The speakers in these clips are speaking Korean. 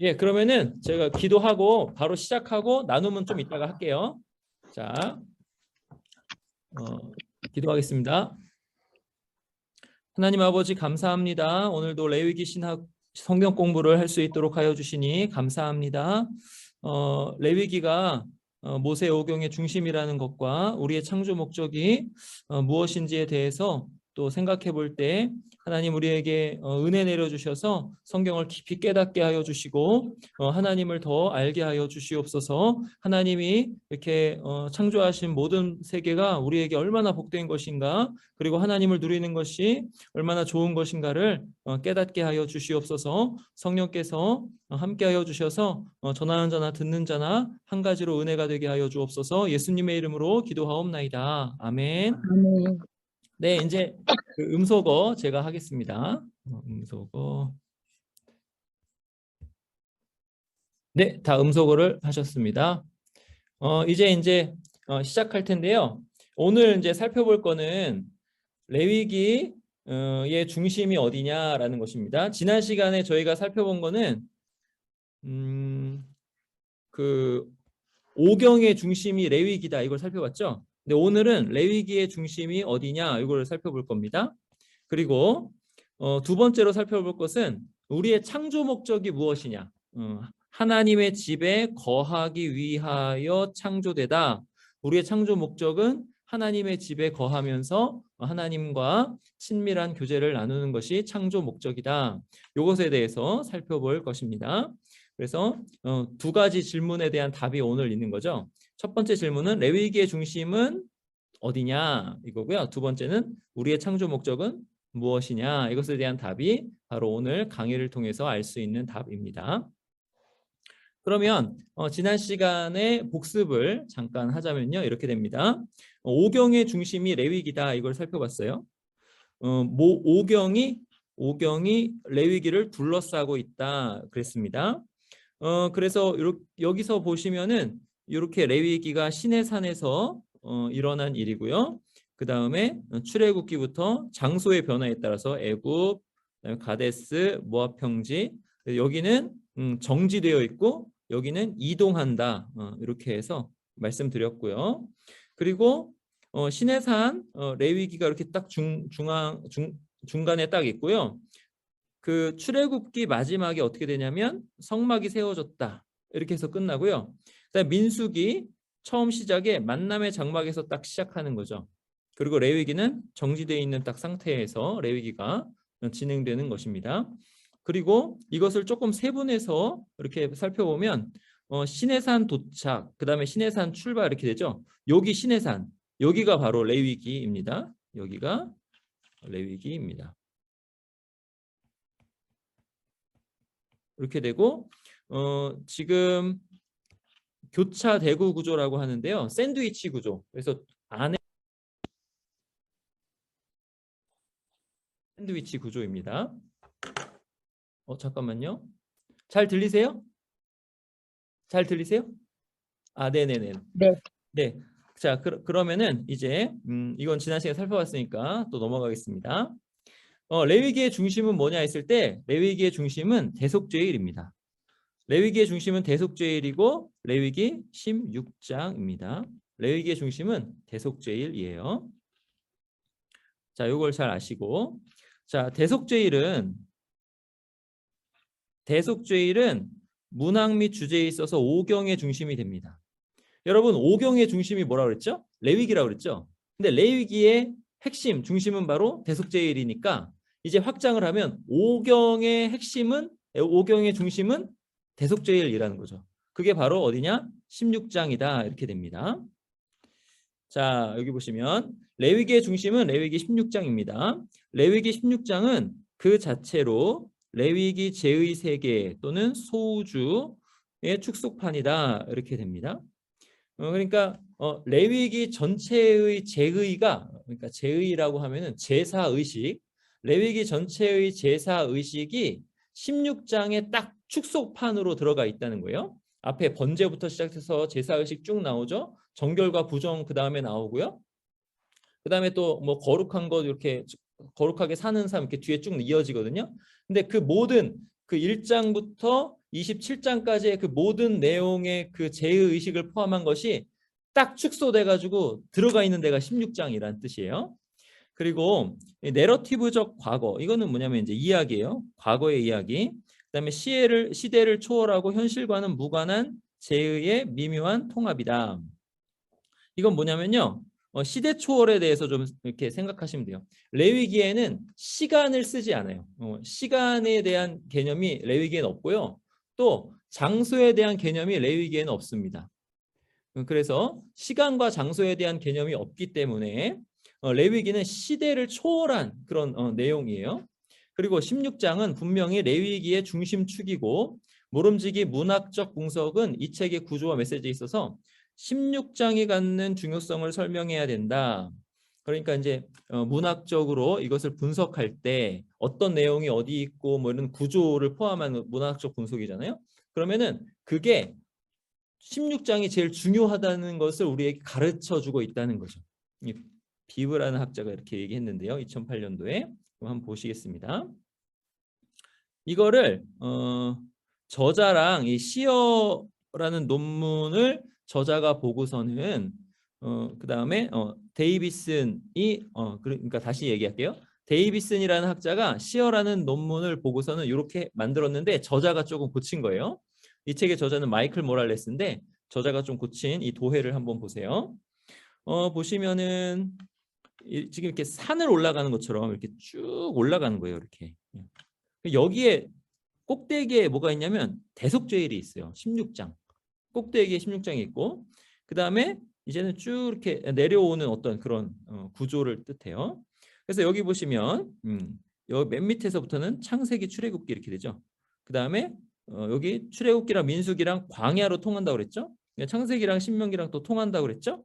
예, 그러면은 제가 기도하고 바로 시작하고 나눔은 좀 이따가 할게요. 자, 기도하겠습니다. 하나님 아버지 감사합니다. 오늘도 레위기 신학 성경 공부를 할 수 있도록 하여 주시니 감사합니다. 레위기가 모세 오경의 중심이라는 것과 우리의 창조 목적이 무엇인지에 대해서 또 생각해 볼 때 하나님 우리에게 은혜 내려주셔서 성경을 깊이 깨닫게 하여 주시고 하나님을 더 알게 하여 주시옵소서. 하나님이 이렇게 창조하신 모든 세계가 우리에게 얼마나 복된 것인가, 그리고 하나님을 누리는 것이 얼마나 좋은 것인가를 깨닫게 하여 주시옵소서. 성령께서 함께하여 주셔서 전하는 자나 듣는 자나 한 가지로 은혜가 되게 하여 주옵소서. 예수님의 이름으로 기도하옵나이다. 아멘. 아멘. 네, 이제 그 음소거 제가 하겠습니다. 음소거. 네, 다 음소거를 하셨습니다. 이제 시작할 텐데요. 오늘 이제 살펴볼 거는 레위기의 중심이 어디냐라는 것입니다. 지난 시간에 저희가 살펴본 거는 그 오경의 중심이 레위기다 이걸 살펴봤죠. 근데 오늘은 레위기의 중심이 어디냐 이걸 살펴볼 겁니다. 그리고 두 번째로 살펴볼 것은 우리의 창조 목적이 무엇이냐. 하나님의 집에 거하기 위하여 창조되다. 우리의 창조 목적은 하나님의 집에 거하면서 하나님과 친밀한 교제를 나누는 것이 창조 목적이다. 이것에 대해서 살펴볼 것입니다. 그래서 두 가지 질문에 대한 답이 오늘 있는 거죠. 첫 번째 질문은 레위기의 중심은 어디냐 이거고요. 두 번째는 우리의 창조 목적은 무엇이냐, 이것에 대한 답이 바로 오늘 강의를 통해서 알 수 있는 답입니다. 그러면 지난 시간에 복습을 잠깐 하자면요, 이렇게 됩니다. 오경의 중심이 레위기다 이걸 살펴봤어요. 오경이 레위기를 둘러싸고 있다 그랬습니다. 그래서 여기서 보시면은 이렇게 레위기가 시내산에서 일어난 일이고요. 그 다음에 출애굽기부터 장소의 변화에 따라서 애굽, 가데스, 모압 평지, 여기는 정지되어 있고 여기는 이동한다. 이렇게 해서 말씀드렸고요. 그리고 시내산 레위기가 이렇게 딱 중간에 딱 있고요. 그 출애굽기 마지막에 어떻게 되냐면 성막이 세워졌다 이렇게 해서 끝나고요. 그다음 민수기 처음 시작에 만남의 장막에서 딱 시작하는 거죠. 그리고 레위기는 정지되어 있는 딱 상태에서 레위기가 진행되는 것입니다. 그리고 이것을 조금 세분해서 이렇게 살펴보면 시내산 도착, 그 다음에 시내산 출발 이렇게 되죠. 여기 시내산, 여기가 바로 레위기입니다. 여기가 레위기입니다. 이렇게 되고 지금 교차 대구 구조라고 하는데요. 샌드위치 구조. 그래서 안에 샌드위치 구조입니다. 잠깐만요. 잘 들리세요? 잘 들리세요? 아, 네네네. 네. 네. 자, 그러면은 이제 이건 지난 시간에 살펴봤으니까 또 넘어가겠습니다. 레위기의 중심은 뭐냐 했을 때 레위기의 중심은 대속죄일입니다. 레위기의 중심은 대속죄일이고 레위기 16장입니다. 레위기의 중심은 대속죄일이에요. 자, 이걸 잘 아시고, 자, 대속죄일은 문학 및 주제에 있어서 오경의 중심이 됩니다. 여러분, 오경의 중심이 뭐라고 그랬죠? 레위기라고 그랬죠? 근데 레위기의 핵심, 중심은 바로 대속죄일이니까 이제 확장을 하면 오경의 중심은 대속죄일이라는 거죠. 그게 바로 어디냐? 16장이다 이렇게 됩니다. 자, 여기 보시면 레위기의 중심은 레위기 16장입니다. 레위기 16장은 그 자체로 레위기 제의 세계 또는 소우주의 축소판이다 이렇게 됩니다. 그러니까 레위기 전체의 제의가, 그러니까 제의라고 하면은 제사 의식, 레위기 전체의 제사 의식이 16장에 딱 축소판으로 들어가 있다는 거예요. 앞에 번제부터 시작해서 제사 의식 쭉 나오죠. 정결과 부정 그 다음에 나오고요. 그 다음에 또 뭐 거룩한 것 이렇게 거룩하게 사는 삶 이렇게 뒤에 쭉 이어지거든요. 근데 그 모든 그 1장부터 27장까지의 그 모든 내용의 그 제의식을 포함한 것이 딱 축소돼 가지고 들어가 있는 데가 16장이라는 뜻이에요. 그리고 내러티브적 과거, 이거는 뭐냐면 이제 이야기예요. 과거의 이야기. 그다음에 시대를 초월하고 현실과는 무관한 제의의 미묘한 통합이다. 이건 뭐냐면요. 시대 초월에 대해서 좀 이렇게 생각하시면 돼요. 레위기에는 시간을 쓰지 않아요. 시간에 대한 개념이 레위기에는 없고요. 또 장소에 대한 개념이 레위기에는 없습니다. 그래서 시간과 장소에 대한 개념이 없기 때문에 레위기는 시대를 초월한 그런 내용이에요. 그리고 16장은 분명히 레위기의 중심축이고 모름지기 문학적 분석은 이 책의 구조와 메시지에 있어서 16장이 갖는 중요성을 설명해야 된다. 그러니까 이제 문학적으로 이것을 분석할 때 어떤 내용이 어디 있고 뭐 이런 구조를 포함한 문학적 분석이잖아요. 그러면은 그게 16장이 제일 중요하다는 것을 우리에게 가르쳐주고 있다는 거죠. 비브라는 학자가 이렇게 얘기했는데요. 2008년도에 한번 보시겠습니다. 이거를 저자랑 이 시어라는 논문을 저자가 보고서는 그 다음에 데이비슨이 그러니까 다시 얘기할게요. 데이비슨이라는 학자가 시어라는 논문을 보고서는 이렇게 만들었는데 저자가 조금 고친 거예요. 이 책의 저자는 마이클 모랄레스인데 저자가 좀 고친 이 도해를 한번 보세요. 보시면은 지금 이렇게 산을 올라가는 것처럼 이렇게 쭉 올라가는 거예요. 이렇게. 여기에 꼭대기에 뭐가 있냐면 대속죄일이 있어요. 16장. 꼭대기에 16장이 있고 그 다음에 이제는 쭉 이렇게 내려오는 어떤 그런 구조를 뜻해요. 그래서 여기 보시면 여기 맨 밑에서부터는 창세기 출애굽기 이렇게 되죠. 그 다음에 여기 출애굽기랑 민수기랑 광야로 통한다고 그랬죠. 창세기랑 신명기랑 또 통한다고 그랬죠.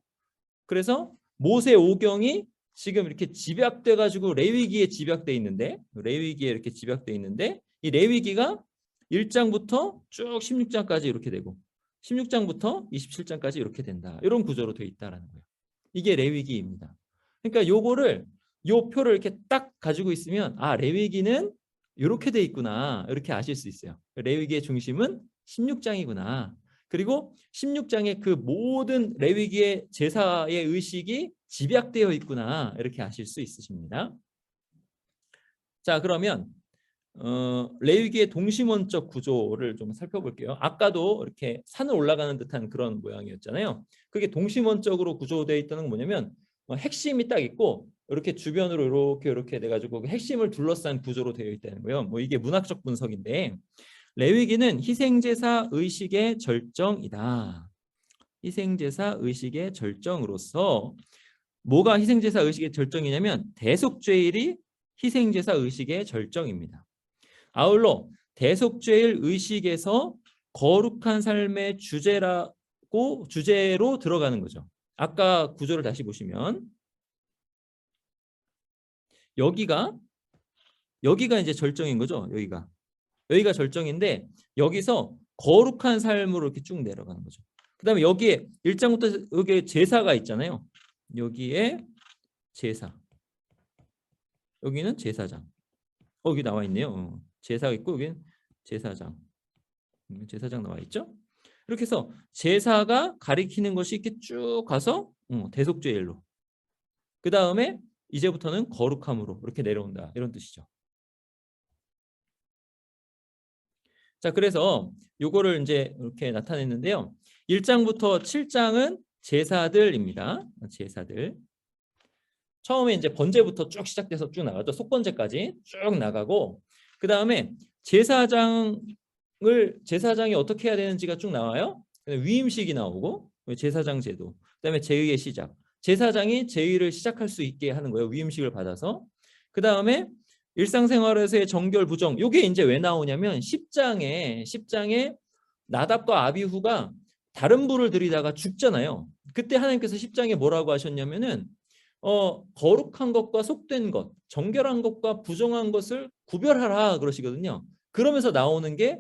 그래서 모세 오경이 지금 이렇게 집약돼 가지고 레위기에 집약돼 있는데 레위기에 이렇게 집약돼 있는데 이 레위기가 1장부터 쭉 16장까지 이렇게 되고 16장부터 27장까지 이렇게 된다. 이런 구조로 되어 있다라는 거예요. 이게 레위기입니다. 그러니까 요거를 요 표를 이렇게 딱 가지고 있으면 아 레위기는 이렇게 돼 있구나. 이렇게 아실 수 있어요. 레위기의 중심은 16장이구나. 그리고 16장의 그 모든 레위기의 제사의 의식이 집약되어 있구나. 이렇게 아실 수 있으십니다. 자, 그러면 레위기의 동심원적 구조를 좀 살펴볼게요. 아까도 이렇게 산을 올라가는 듯한 그런 모양이었잖아요. 그게 동심원적으로 구조되어 있다는 건 뭐냐면 핵심이 딱 있고 이렇게 주변으로 이렇게 돼가지고 그 핵심을 둘러싼 구조로 되어 있다는 거예요. 뭐 이게 문학적 분석인데 레위기는 희생제사 의식의 절정이다. 희생제사 의식의 절정으로서 뭐가 희생제사 의식의 절정이냐면 대속죄일이 희생제사 의식의 절정입니다. 아울러 대속죄일 의식에서 거룩한 삶의 주제로 들어가는 거죠. 아까 구조를 다시 보시면 여기가 이제 절정인 거죠. 여기가 절정인데 여기서 거룩한 삶으로 이렇게 쭉 내려가는 거죠. 그 다음에 여기에 1장부터 여기에 제사가 있잖아요. 여기에 제사. 여기는 제사장. 여기 나와 있네요. 제사가 있고 여기는 제사장. 제사장 나와 있죠. 이렇게 해서 제사가 가리키는 것이 이렇게 쭉 가서 대속죄일로. 그 다음에 이제부터는 거룩함으로 이렇게 내려온다. 이런 뜻이죠. 자, 그래서 요거를 이제 이렇게 나타냈는데요. 1장부터 7장은 제사들입니다. 제사들. 처음에 이제 번제부터 쭉 시작돼서 쭉 나가죠. 속번제까지 쭉 나가고 그 다음에 제사장이 어떻게 해야 되는지가 쭉 나와요. 위임식이 나오고 제사장 제도. 그다음에 제의의 시작. 제사장이 제의를 시작할 수 있게 하는 거예요. 위임식을 받아서. 그 다음에 일상생활에서의 정결 부정. 이게 이제 왜 나오냐면 10장에 나답과 아비후가 다른 불을 들이다가 죽잖아요. 그때 하나님께서 10장에 뭐라고 하셨냐면은 거룩한 것과 속된 것, 정결한 것과 부정한 것을 구별하라 그러시거든요. 그러면서 나오는 게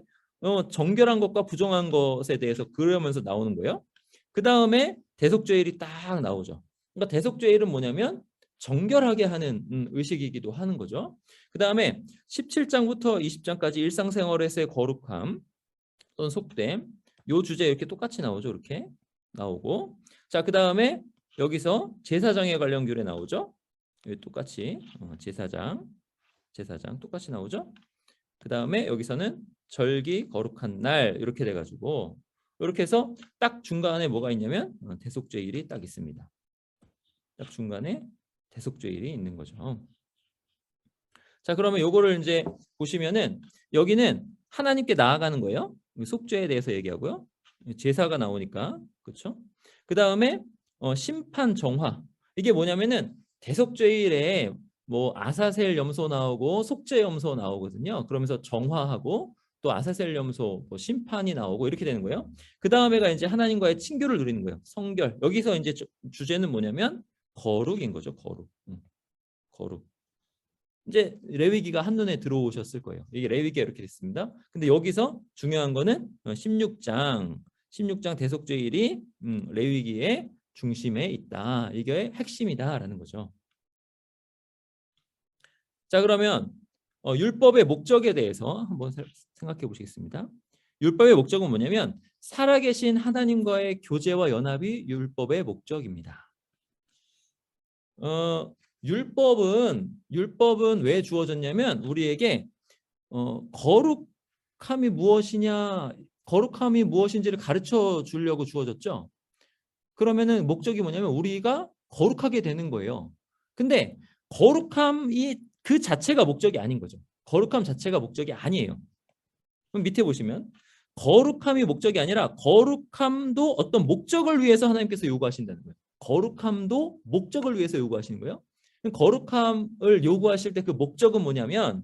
정결한 것과 부정한 것에 대해서 그러면서 나오는 거예요. 그 다음에 대속죄일이 딱 나오죠. 그러니까 대속죄일은 뭐냐면 정결하게 하는 의식이기도 하는 거죠. 그 다음에 17장부터 20장까지 일상생활에서의 거룩함 또는 속됨, 요 주제 이렇게 똑같이 나오죠. 이렇게 나오고, 자, 그 다음에 여기서 제사장에 관련 규례 나오죠. 여기 똑같이 제사장 똑같이 나오죠. 그 다음에 여기서는 절기 거룩한 날 이렇게 돼가지고 이렇게 해서 딱 중간에 뭐가 있냐면 대속죄일이 딱 있습니다. 딱 중간에 대속죄일이 있는 거죠. 자, 그러면 요거를 이제 보시면은 여기는 하나님께 나아가는 거예요. 속죄에 대해서 얘기하고요. 제사가 나오니까, 그렇죠? 그 다음에 심판 정화. 이게 뭐냐면은 대속죄일에 뭐 아사셀 염소 나오고 속죄 염소 나오거든요. 그러면서 정화하고 또 아사셀 염소 뭐 심판이 나오고 이렇게 되는 거예요. 그 다음에가 이제 하나님과의 친교를 누리는 거예요. 성결. 여기서 이제 주제는 뭐냐면 거룩인 거죠. 거룩. 거룩. 이제 레위기가 한눈에 들어오셨을 거예요. 이게 레위기가 이렇게 됐습니다. 근데 여기서 중요한 거는 16장 대속죄일이 레위기의 중심에 있다. 이게 핵심이다라는 거죠. 자, 그러면 율법의 목적에 대해서 한번 생각해 보시겠습니다. 율법의 목적은 뭐냐면 살아계신 하나님과의 교제와 연합이 율법의 목적입니다. 율법은 왜 주어졌냐면 우리에게 거룩함이 무엇인지를 가르쳐 주려고 주어졌죠. 그러면은 목적이 뭐냐면 우리가 거룩하게 되는 거예요. 근데 거룩함이 그 자체가 목적이 아닌 거죠. 거룩함 자체가 목적이 아니에요. 그럼 밑에 보시면 거룩함이 목적이 아니라 거룩함도 어떤 목적을 위해서 하나님께서 요구하신다는 거예요. 거룩함도 목적을 위해서 요구하시는 거예요. 거룩함을 요구하실 때 그 목적은 뭐냐면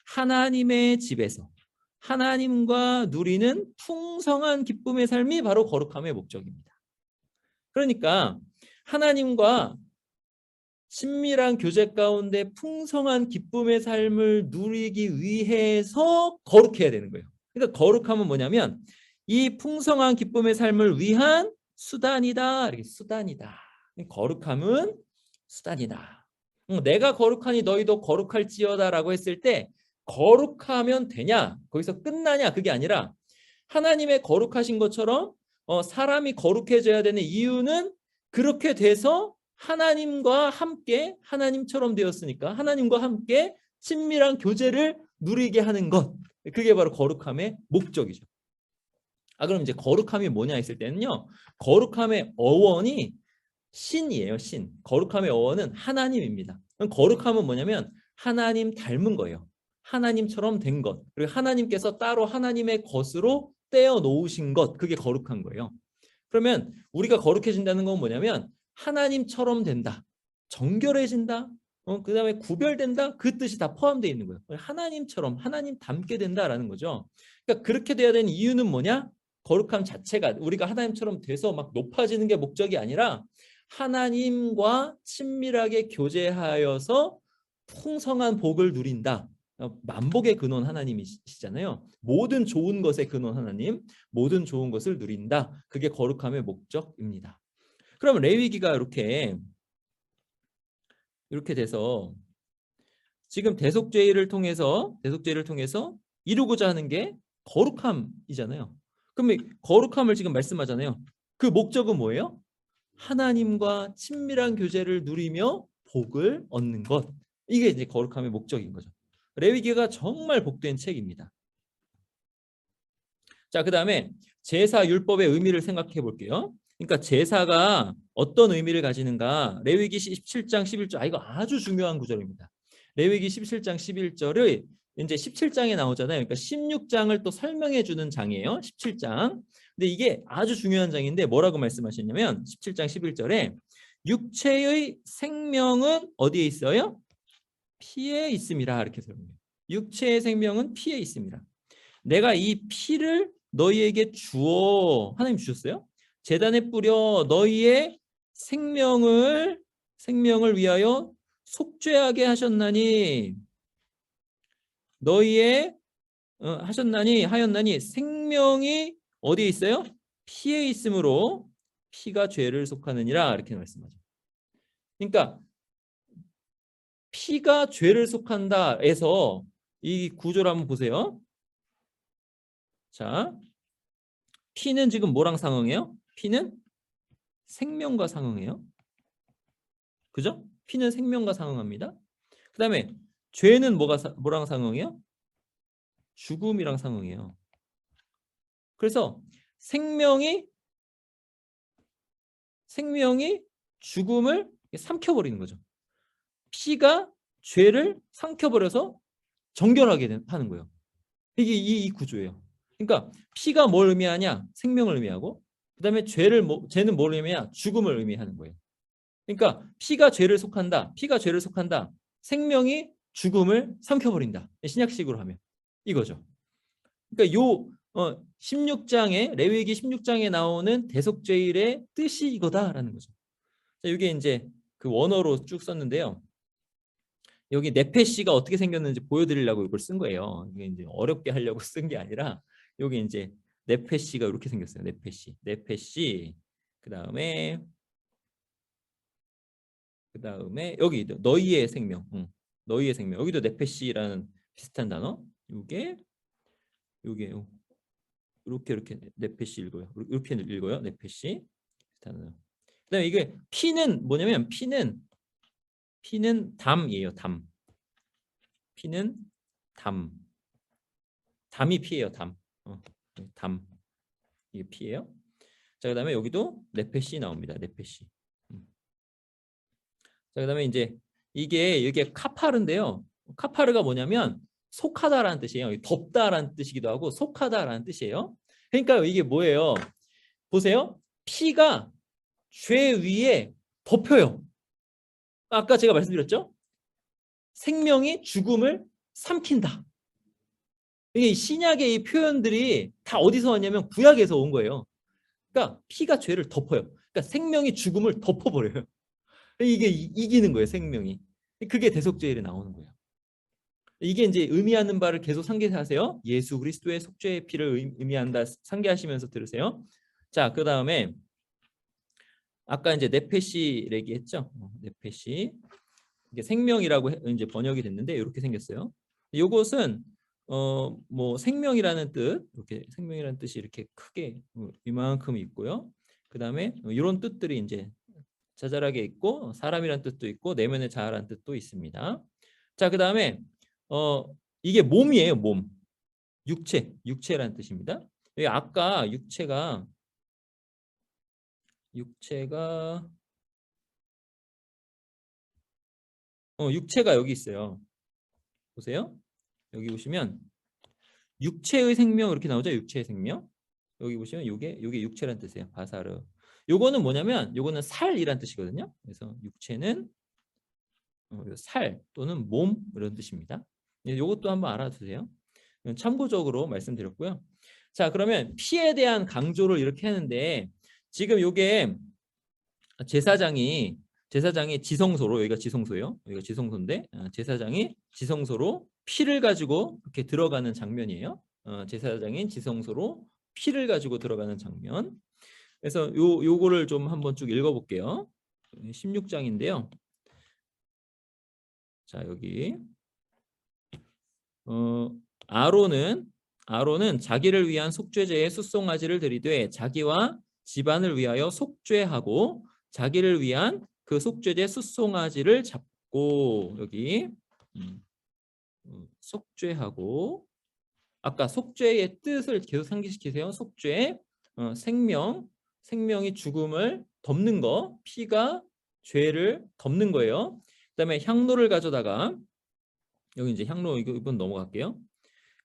하나님의 집에서 하나님과 누리는 풍성한 기쁨의 삶이 바로 거룩함의 목적입니다. 그러니까 하나님과 친밀한 교제 가운데 풍성한 기쁨의 삶을 누리기 위해서 거룩해야 되는 거예요. 그러니까 거룩함은 뭐냐면 이 풍성한 기쁨의 삶을 위한 수단이다. 이렇게 수단이다. 거룩함은 수단이다. 내가 거룩하니 너희도 거룩할지어다라고 했을 때 거룩하면 되냐? 거기서 끝나냐? 그게 아니라 하나님의 거룩하신 것처럼 사람이 거룩해져야 되는 이유는 그렇게 돼서 하나님과 함께 하나님처럼 되었으니까 하나님과 함께 친밀한 교제를 누리게 하는 것. 그게 바로 거룩함의 목적이죠. 그럼 이제 거룩함이 뭐냐 했을 때는요. 거룩함의 어원이 신이에요. 신. 거룩함의 어원은 하나님입니다. 거룩함은 뭐냐면 하나님 닮은 거예요. 하나님처럼 된 것. 그리고 하나님께서 따로 하나님의 것으로 떼어 놓으신 것. 그게 거룩한 거예요. 그러면 우리가 거룩해진다는 건 뭐냐면 하나님처럼 된다. 정결해진다. 그 다음에 구별된다. 그 뜻이 다 포함되어 있는 거예요. 하나님처럼 하나님 닮게 된다라는 거죠. 그러니까 그렇게 돼야 되는 이유는 뭐냐? 거룩함 자체가 우리가 하나님처럼 돼서 막 높아지는 게 목적이 아니라 하나님과 친밀하게 교제하여서 풍성한 복을 누린다. 만복의 근원 하나님이시잖아요. 모든 좋은 것의 근원 하나님, 모든 좋은 것을 누린다. 그게 거룩함의 목적입니다. 그럼 레위기가 이렇게 돼서 지금 대속죄를 통해서 이루고자 하는 게 거룩함이잖아요. 그럼 거룩함을 지금 말씀하잖아요. 그 목적은 뭐예요? 하나님과 친밀한 교제를 누리며 복을 얻는 것. 이게 이제 거룩함의 목적인 거죠. 레위기가 정말 복된 책입니다. 자, 그 다음에 제사 율법의 의미를 생각해 볼게요. 그러니까 제사가 어떤 의미를 가지는가? 레위기 17장 11절. 이거 아주 중요한 구절입니다. 레위기 17장 11절을 이제 17장에 나오잖아요. 그러니까 16장을 또 설명해 주는 장이에요. 17장. 근데 이게 아주 중요한 장인데 뭐라고 말씀하셨냐면 17장 11절에 육체의 생명은 어디에 있어요? 피에 있음이라 이렇게 설명해요. 육체의 생명은 피에 있음이라. 내가 이 피를 너희에게 주어 하나님 주셨어요. 제단에 뿌려 너희의 생명을 위하여 속죄하게 하셨나니 너희의 하였나니 생명이 어디에 있어요? 피에 있으므로 피가 죄를 속하느니라 이렇게 말씀하죠. 그러니까 피가 죄를 속한다에서 이 구조를 한번 보세요. 자, 피는 지금 뭐랑 상응해요? 피는 생명과 상응해요. 그죠? 피는 생명과 상응합니다. 그 다음에 죄는 뭐랑 상응해요? 죽음이랑 상응해요. 그래서 생명이 죽음을 삼켜버리는 거죠. 피가 죄를 삼켜버려서 정결하게 하는 거예요. 이게 이 구조예요. 그러니까 피가 뭘 의미하냐? 생명을 의미하고, 그 다음에 죄는 뭘 의미하냐? 죽음을 의미하는 거예요. 그러니까 피가 죄를 속한다. 피가 죄를 속한다. 생명이 죽음을 삼켜버린다. 신약식으로 하면 이거죠. 그러니까 16장에 레위기 16장에 나오는 대속죄일의 뜻이 이거다라는 거죠. 자, 이게 이제 그 원어로 쭉 썼는데요. 여기 네페시가 어떻게 생겼는지 보여드리려고 이걸 쓴 거예요. 이게 이제 어렵게 하려고 쓴 게 아니라 여기 이제 네페시가 이렇게 생겼어요. 네페시. 그다음에 여기 너희의 생명. 너희의 생명. 여기도 네페시라는 비슷한 단어. 요게 이렇게 네페시 읽어요. 이렇게 읽어요. 네페시. 비슷한 단어. 그다음에 이게 피는 뭐냐면 피는 담이에요. 담. 피는 담. 담이 피예요. 담. 담. 이게 피예요. 자, 그다음에 여기도 네페시 나옵니다. 네페시. 자, 그다음에 이제 이게 카파르인데요. 카파르가 뭐냐면 속하다라는 뜻이에요. 덮다라는 뜻이기도 하고 속하다라는 뜻이에요. 그러니까 이게 뭐예요? 보세요. 피가 죄 위에 덮여요. 아까 제가 말씀드렸죠? 생명이 죽음을 삼킨다. 이게 신약의 이 표현들이 다 어디서 왔냐면 구약에서 온 거예요. 그러니까 피가 죄를 덮어요. 그러니까 생명이 죽음을 덮어버려요. 이게 이기는 거예요, 생명이. 그게 대속죄일에 나오는 거예요. 이게 이제 의미하는 바를 계속 상기하세요. 예수 그리스도의 속죄의 피를 의미한다. 상기하시면서 들으세요. 자, 그 다음에 아까 이제 네페시 얘기했죠. 네페시. 이게 생명이라고 이제 번역이 됐는데 이렇게 생겼어요. 이것은 뭐 생명이라는 뜻, 이렇게 생명이라는 뜻이 이렇게 크게 이만큼 있고요. 그 다음에 이런 뜻들이 이제 자잘하게 있고 사람이란 뜻도 있고 내면의 자아란 뜻도 있습니다. 자, 그 다음에 이게 몸이에요. 몸. 육체라는 뜻입니다. 여기 아까 육체가 여기 있어요. 보세요. 여기 보시면 육체의 생명 이렇게 나오죠. 육체의 생명. 여기 보시면 요게 육체란 뜻이에요. 바사르. 요거는 뭐냐면 요거는 살이란 뜻이거든요. 그래서 육체는 살 또는 몸 이런 뜻입니다. 요것도 한번 알아두세요. 참고적으로 말씀드렸고요. 자, 그러면 피에 대한 강조를 이렇게 하는데 지금 요게 제사장이 지성소로, 여기가 지성소예요. 여기가 지성소인데 제사장이 지성소로 피를 가지고 이렇게 들어가는 장면이에요. 제사장인 지성소로 피를 가지고 들어가는 장면. 그래서 요거를 좀 한번 쭉 읽어볼게요. 16장인데요. 자, 여기 아론은 자기를 위한 속죄제에 숫송아지를 드리되 자기와 집안을 위하여 속죄하고 자기를 위한 그 속죄제 숫송아지를 잡고 여기 속죄하고 아까 속죄의 뜻을 계속 상기시키세요. 속죄, 생명이 죽음을 덮는 거, 피가 죄를 덮는 거예요. 그다음에 향로를 가져다가 여기 이제 향로 이건 넘어갈게요.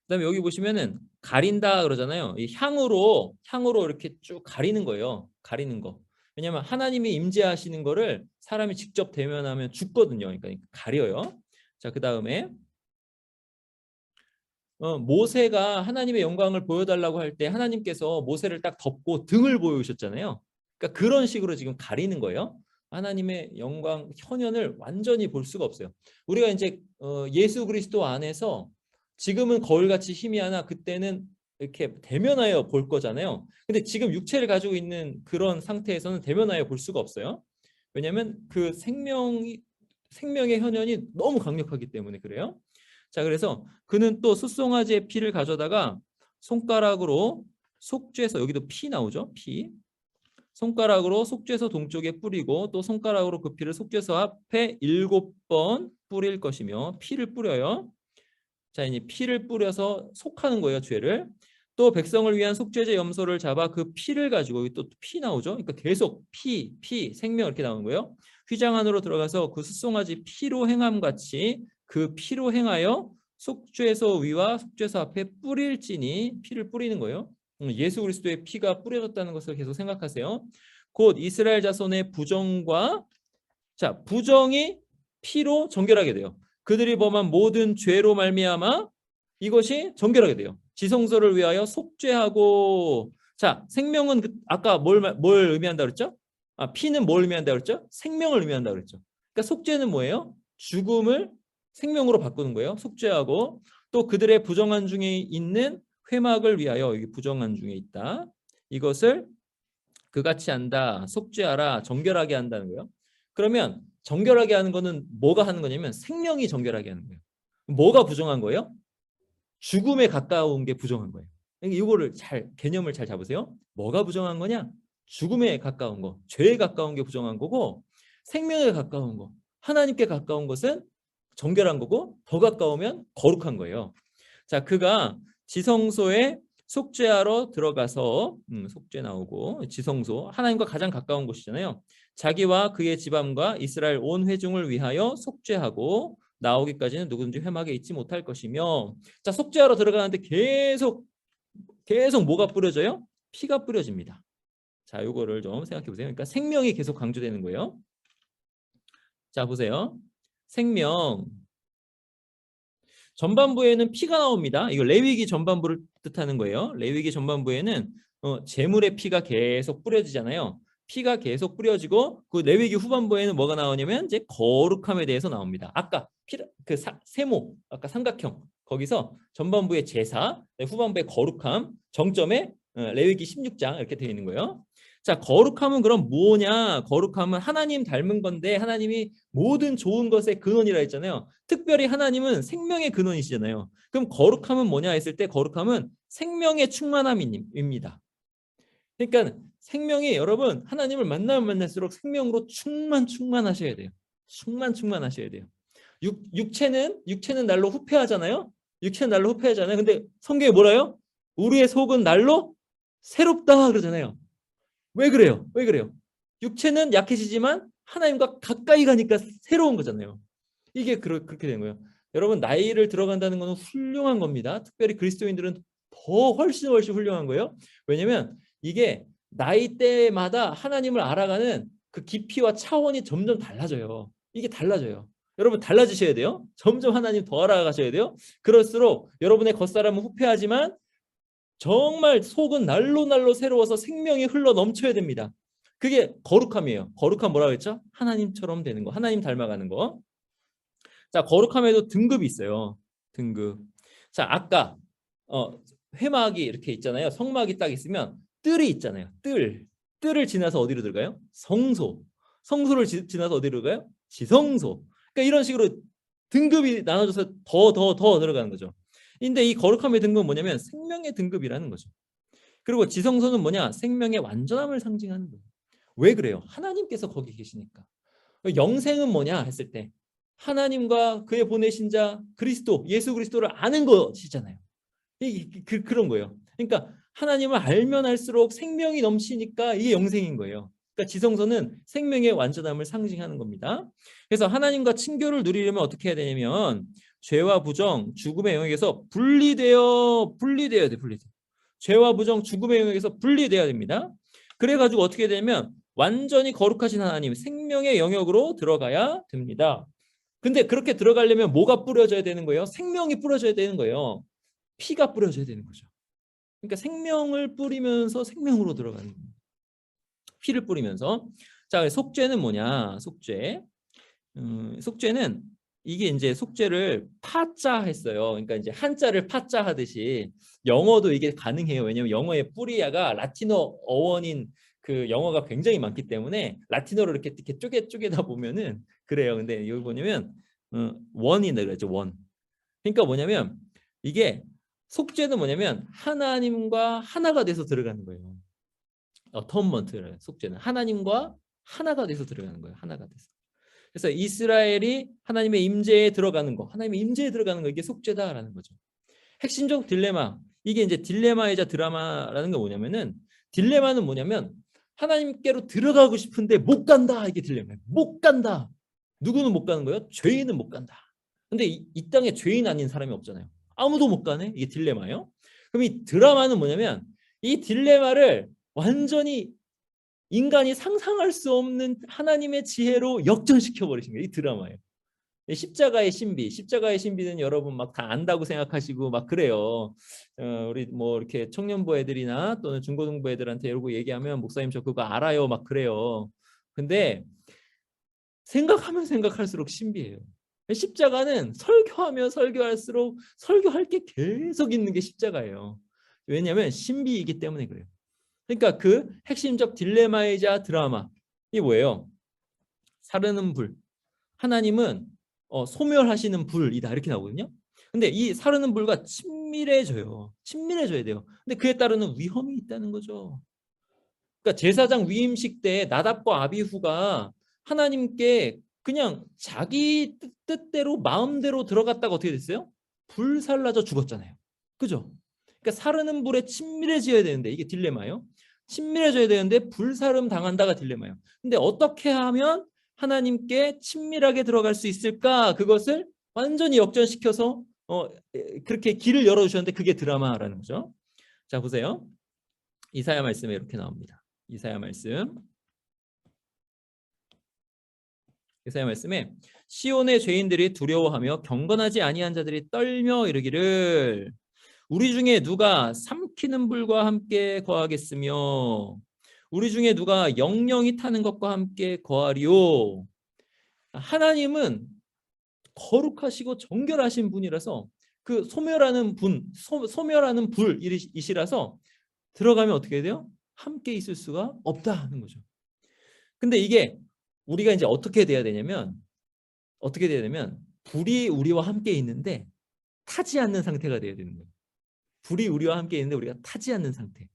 그다음에 여기 보시면은 가린다 그러잖아요. 이 향으로 이렇게 쭉 가리는 거예요. 가리는 거. 왜냐하면 하나님이 임재하시는 거를 사람이 직접 대면하면 죽거든요. 그러니까 가려요. 자, 그다음에 모세가 하나님의 영광을 보여달라고 할 때 하나님께서 모세를 딱 덮고 등을 보여주셨잖아요. 그러니까 그런 식으로 지금 가리는 거예요. 하나님의 영광 현현을 완전히 볼 수가 없어요. 우리가 이제 예수 그리스도 안에서 지금은 거울같이 희미하나 그때는 이렇게 대면하여 볼 거잖아요. 근데 지금 육체를 가지고 있는 그런 상태에서는 대면하여 볼 수가 없어요. 왜냐하면 그 생명의 현현이 너무 강력하기 때문에 그래요. 자, 그래서 그는 또 숫송아지의 피를 가져다가 손가락으로 속죄서, 여기도 피 나오죠? 피. 손가락으로 속죄서 동쪽에 뿌리고 또 손가락으로 그 피를 속죄서 앞에 7번 뿌릴 것이며, 피를 뿌려요. 자, 이제 피를 뿌려서 속하는 거예요, 죄를. 또 백성을 위한 속죄제 염소를 잡아 그 피를 가지고, 여기 또 피 나오죠. 그러니까 계속 피, 생명 이렇게 나오는 거예요. 휘장 안으로 들어가서 그 숫송아지 피로 행함 같이 그 피로 행하여 속죄소 위와 속죄소 앞에 뿌릴지니, 피를 뿌리는 거예요. 예수 그리스도의 피가 뿌려졌다는 것을 계속 생각하세요. 곧 이스라엘 자손의 부정과, 자, 부정이 피로 정결하게 돼요. 그들이 범한 모든 죄로 말미암아 이것이 정결하게 돼요. 지성소를 위하여 속죄하고, 자, 생명은 아까 뭘 의미한다 그랬죠? 피는 뭘 의미한다 그랬죠? 생명을 의미한다 그랬죠. 그러니까 속죄는 뭐예요? 죽음을 생명으로 바꾸는 거예요. 속죄하고, 또 그들의 부정한 중에 있는 회막을 위하여, 여기 부정한 중에 있다, 이것을 그같이 한다, 속죄하라, 정결하게 한다는 거예요. 그러면 정결하게 하는 거는 뭐가 하는 거냐면 생명이 정결하게 하는 거예요. 뭐가 부정한 거예요? 죽음에 가까운 게 부정한 거예요. 이거를 개념을 잘 잡으세요. 뭐가 부정한 거냐? 죽음에 가까운 거, 죄에 가까운 게 부정한 거고, 생명에 가까운 거, 하나님께 가까운 것은 정결한 거고, 더 가까우면 거룩한 거예요. 자, 그가 지성소에 속죄하러 들어가서, 속죄 나오고, 지성소, 하나님과 가장 가까운 곳이잖아요. 자기와 그의 집안과 이스라엘 온 회중을 위하여 속죄하고 나오기까지는 누구든지 회막에 있지 못할 것이며, 자, 속죄하러 들어가는데 계속 뭐가 뿌려져요? 피가 뿌려집니다. 자, 요거를 좀 생각해 보세요. 그러니까 생명이 계속 강조되는 거예요. 자, 보세요. 생명. 전반부에는 피가 나옵니다. 이거 레위기 전반부를 뜻하는 거예요. 레위기 전반부에는 제물의 피가 계속 뿌려지잖아요. 피가 계속 뿌려지고, 그 레위기 후반부에는 뭐가 나오냐면 이제 거룩함에 대해서 나옵니다. 아까 세모, 아까 삼각형, 거기서 전반부의 제사, 후반부의 거룩함, 정점에 레위기 16장 이렇게 되어 있는 거예요. 자, 거룩함은 그럼 뭐냐? 거룩함은 하나님 닮은 건데, 하나님이 모든 좋은 것의 근원이라 했잖아요. 특별히 하나님은 생명의 근원이시잖아요. 그럼 거룩함은 뭐냐 했을 때, 거룩함은 생명의 충만함입니다. 그러니까 생명이, 여러분, 하나님을 만나면 만날수록 생명으로 충만하셔야 돼요. 충만하셔야 돼요. 육체는 날로 후패하잖아요. 육체는 날로 후패하잖아요. 근데 성경에 뭐라요? 우리의 속은 날로 새롭다 그러잖아요. 왜 그래요? 육체는 약해지지만 하나님과 가까이 가니까 새로운 거잖아요. 이게 그렇게 된 거예요. 여러분, 나이를 들어간다는 것은 훌륭한 겁니다. 특별히 그리스도인들은 더 훨씬 훌륭한 거예요. 왜냐면 이게 나이대마다 하나님을 알아가는 그 깊이와 차원이 점점 달라져요. 이게 달라져요. 여러분, 달라지셔야 돼요. 점점 하나님 더 알아가셔야 돼요. 그럴수록 여러분의 겉사람은 후패하지만 정말 속은 날로 새로워서 생명이 흘러 넘쳐야 됩니다. 그게 거룩함이에요. 거룩함 뭐라고 했죠? 하나님처럼 되는 거, 하나님 닮아가는 거. 자, 거룩함에도 등급이 있어요. 등급. 자, 아까 회막이 이렇게 있잖아요. 성막이 딱 있으면 뜰이 있잖아요. 뜰을 지나서 어디로 들어가요? 성소를 지나서 어디로 가요? 지성소. 그러니까 이런 식으로 등급이 나눠져서 더 들어가는 거죠. 근데 이 거룩함의 등급은 뭐냐면 생명의 등급이라는 거죠. 그리고 지성소는 뭐냐? 생명의 완전함을 상징하는 거예요. 왜 그래요? 하나님께서 거기 계시니까. 영생은 뭐냐 했을 때 하나님과 그의 보내신 자 그리스도, 예수 그리스도를 아는 것이잖아요. 그런 거예요. 그러니까 하나님을 알면 알수록 생명이 넘치니까 이게 영생인 거예요. 그러니까 지성소는 생명의 완전함을 상징하는 겁니다. 그래서 하나님과 친교를 누리려면 어떻게 해야 되냐면 죄와 부정, 죽음의 영역에서 분리되어야 돼. 죄와 부정, 죽음의 영역에서 분리되어야 됩니다. 그래가지고 어떻게 되냐면 완전히 거룩하신 하나님, 생명의 영역으로 들어가야 됩니다. 근데 그렇게 들어가려면 뭐가 뿌려져야 되는 거예요? 생명이 뿌려져야 되는 거예요. 피가 뿌려져야 되는 거죠. 그러니까 생명을 뿌리면서 생명으로 들어가는 거예요. 피를 뿌리면서. 자, 속죄는 뭐냐? 속죄는 이게 이제 속죄를 파자 했어요. 그러니까 이제 한자를 파자 하듯이 영어도 이게 가능해요. 왜냐하면 영어의 뿌리아가 라틴어 어원인 그 영어가 굉장히 많기 때문에 라틴어로 이렇게 쪼개다 보면은 그래요. 근데 여기 뭐냐면 원이다 그랬죠. 원. 그러니까 뭐냐면 이게 속죄는 뭐냐면 하나님과 하나가 돼서 들어가는 거예요. 어톤먼트라는 속죄는 하나님과 하나가 돼서 들어가는 거예요. 하나가 돼서. 그래서 이스라엘이 하나님의 임재에 들어가는 거, 하나님의 임재에 들어가는 거 이게 속죄다라는 거죠. 핵심적 딜레마. 이게 이제 딜레마이자 드라마라는 게 뭐냐면은 딜레마는 뭐냐면 하나님께로 들어가고 싶은데 못 간다. 이게 딜레마예요. 못 간다. 누구는 못 가는 거예요? 죄인은 못 간다. 근데 이 땅에 죄인 아닌 사람이 없잖아요. 아무도 못 가네. 이게 딜레마예요. 그럼 이 드라마는 뭐냐면 이 딜레마를 완전히 인간이 상상할 수 없는 하나님의 지혜로 역전시켜 버리신 거예요. 이 드라마예요. 십자가의 신비, 십자가의 신비는 여러분 막 다 안다고 생각하시고 막 그래요. 우리 뭐 이렇게 청년부 애들이나 또는 중고등부 애들한테 이러고 얘기하면 목사님 저 그거 알아요 막 그래요. 근데 생각하면 생각할수록 신비해요. 십자가는 설교하면 설교할수록 설교할 게 계속 있는 게 십자가예요. 왜냐하면 신비이기 때문에 그래요. 그러니까 그 핵심적 딜레마이자 드라마 이게 뭐예요? 사르는 불. 하나님은 소멸하시는 불이다 이렇게 나오거든요. 근데 이 사르는 불과 친밀해져요. 친밀해져야 돼요. 근데 그에 따르는 위험이 있다는 거죠. 그러니까 제사장 위임식 때 나답과 아비후가 하나님께 그냥 자기 뜻대로 마음대로 들어갔다가 어떻게 됐어요? 불살라져 죽었잖아요. 그죠? 그러니까 사르는 불에 친밀해져야 되는데 이게 딜레마예요. 친밀해져야 되는데 불사름 당한다가 딜레마예요. 근데 어떻게 하면 하나님께 친밀하게 들어갈 수 있을까? 그것을 완전히 역전시켜서 그렇게 길을 열어주셨는데 그게 드라마라는 거죠. 자 보세요. 이사야 말씀에 이렇게 나옵니다. 이사야 말씀에 시온의 죄인들이 두려워하며 경건하지 아니한 자들이 떨며 이르기를 우리 중에 누가 삼키는 불과 함께 거하겠으며 우리 중에 누가 영영이 타는 것과 함께 거하리요. 하나님은 거룩하시고 정결하신 분이라서 그 소멸하는 소멸하는 불이시라서 들어가면 어떻게 돼요? 함께 있을 수가 없다는 거죠. 근데 이게 우리가 이제 어떻게 돼야 되냐면 불이 우리와 함께 있는데 타지 않는 상태가 돼야 되는 거예요. 불이 우리와 함께 있는데 우리가 타지 않는 상태.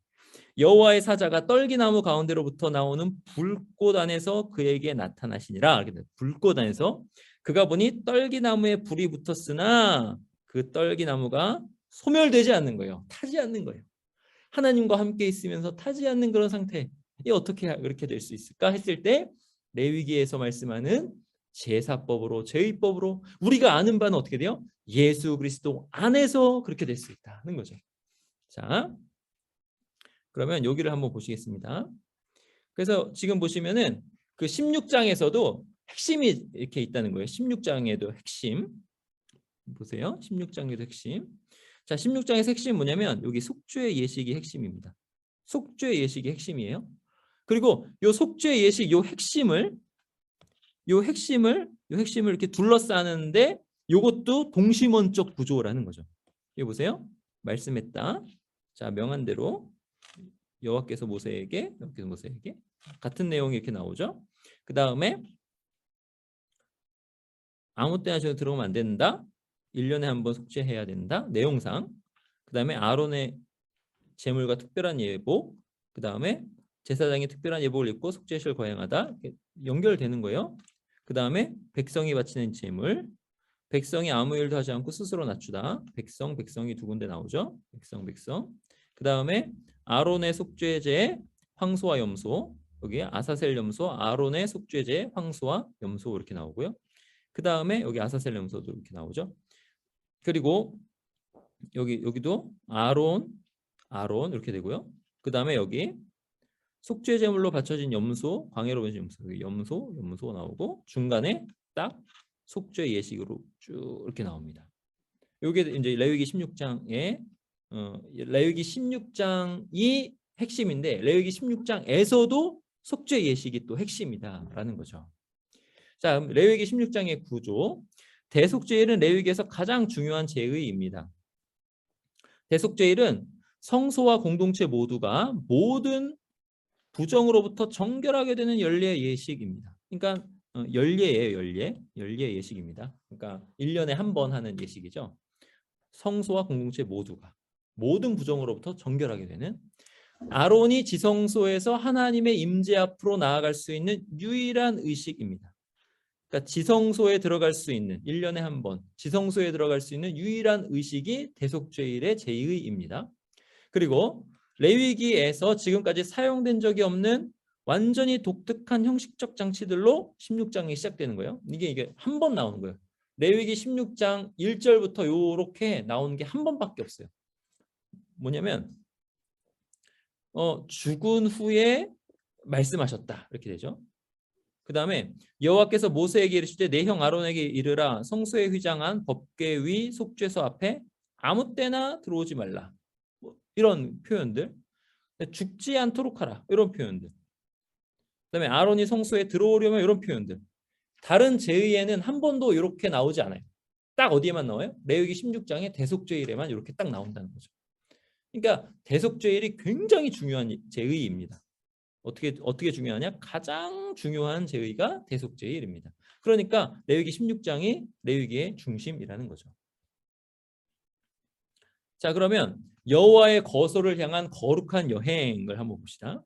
여호와의 사자가 떨기나무 가운데로부터 나오는 불꽃 안에서 그에게 나타나시니라. 불꽃 안에서 그가 보니 떨기나무에 불이 붙었으나 그 떨기나무가 소멸되지 않는 거예요. 타지 않는 거예요. 하나님과 함께 있으면서 타지 않는 그런 상태. 이 어떻게 그렇게 될 수 있을까 했을 때 레위기에서 말씀하는 제사법으로 제의법으로 우리가 아는 바는 어떻게 돼요? 예수 그리스도 안에서 그렇게 될 수 있다는 거죠. 자, 그러면 여기를 한번 보시겠습니다. 그래서 지금 보시면은 그 16장에서도 핵심이 이렇게 있다는 거예요. 16장에도 핵심 보세요. 16장에도 핵심. 자, 16장의 핵심은 뭐냐면 여기 속죄의 예식이 핵심입니다. 속죄의 예식이 핵심이에요. 그리고 요 속죄의 예식 요 핵심을 이렇게 둘러싸는데 요것도 동심원적 구조라는 거죠. 여기 보세요. 말씀했다. 자, 명한대로 여호와께서 모세에게 같은 내용이 이렇게 나오죠. 그 다음에 아무 때나 저기 들어오면 안 된다. 1년에 한 번 속죄해야 된다. 내용상. 그 다음에 아론의 제물과 특별한 예복. 그 다음에 제사장이 특별한 예복을 입고 속죄식을 거행하다. 연결되는 거예요. 그 다음에 백성이 바치는 제물. 백성이 아무 일도 하지 않고 스스로 낮추다. 백성이 두 군데 나오죠. 백성. 그 다음에 아론의 속죄제 황소와 염소. 여기 아사셀 염소 아론의 속죄제 황소와 염소 이렇게 나오고요. 그 다음에 여기 아사셀 염소도 이렇게 나오죠. 그리고 여기도 아론 이렇게 되고요. 그 다음에 여기 속죄 제물로 바쳐진 염소, 광야로 보내진 염소, 염소 나오고 중간에 딱 속죄 예식으로 쭉 이렇게 나옵니다. 이게 이제 레위기 16장에 레위기 16장이 핵심인데 레위기 16장에서도 속죄 예식이 또 핵심이다라는 거죠. 자, 레위기 16장의 구조. 대속죄일은 레위기에서 가장 중요한 제의입니다. 대속죄일은 성소와 공동체 모두가 모든 부정으로부터 정결하게 되는 연례 예식입니다. 그러니까 연례예요, 연례 예식입니다. 그러니까 1년에 한 번 하는 예식이죠. 성소와 공동체 모두가 모든 부정으로부터 정결하게 되는 아론이 지성소에서 하나님의 임재 앞으로 나아갈 수 있는 유일한 의식입니다. 그러니까 지성소에 들어갈 수 있는 1년에 한 번 지성소에 들어갈 수 있는 유일한 의식이 대속죄일의 제의입니다. 그리고 레위기에서 지금까지 사용된 적이 없는 완전히 독특한 형식적 장치들로 16장이 시작되는 거예요. 이게 한 번 나오는 거예요. 레위기 16장 1절부터 이렇게 나오는 게 한 번밖에 없어요. 뭐냐면 죽은 후에 말씀하셨다 이렇게 되죠. 그 다음에 여호와께서 모세에게 이르시되 내 형 아론에게 이르라 성소에 휘장한 법궤 위 속죄소 앞에 아무 때나 들어오지 말라. 이런 표현들. 죽지 않도록 하라. 이런 표현들. 그다음에 아론이 성소에 들어오려면 이런 표현들. 다른 제의에는 한 번도 이렇게 나오지 않아요. 딱 어디에만 나와요? 레위기 16장의 대속죄일에만 이렇게 딱 나온다는 거죠. 그러니까 대속죄일이 굉장히 중요한 제의입니다. 어떻게 중요하냐? 가장 중요한 제의가 대속죄일입니다. 그러니까 레위기 16장이 레위기의 중심이라는 거죠. 자, 그러면 여호와의 거소를 향한 거룩한 여행을 한번 봅시다.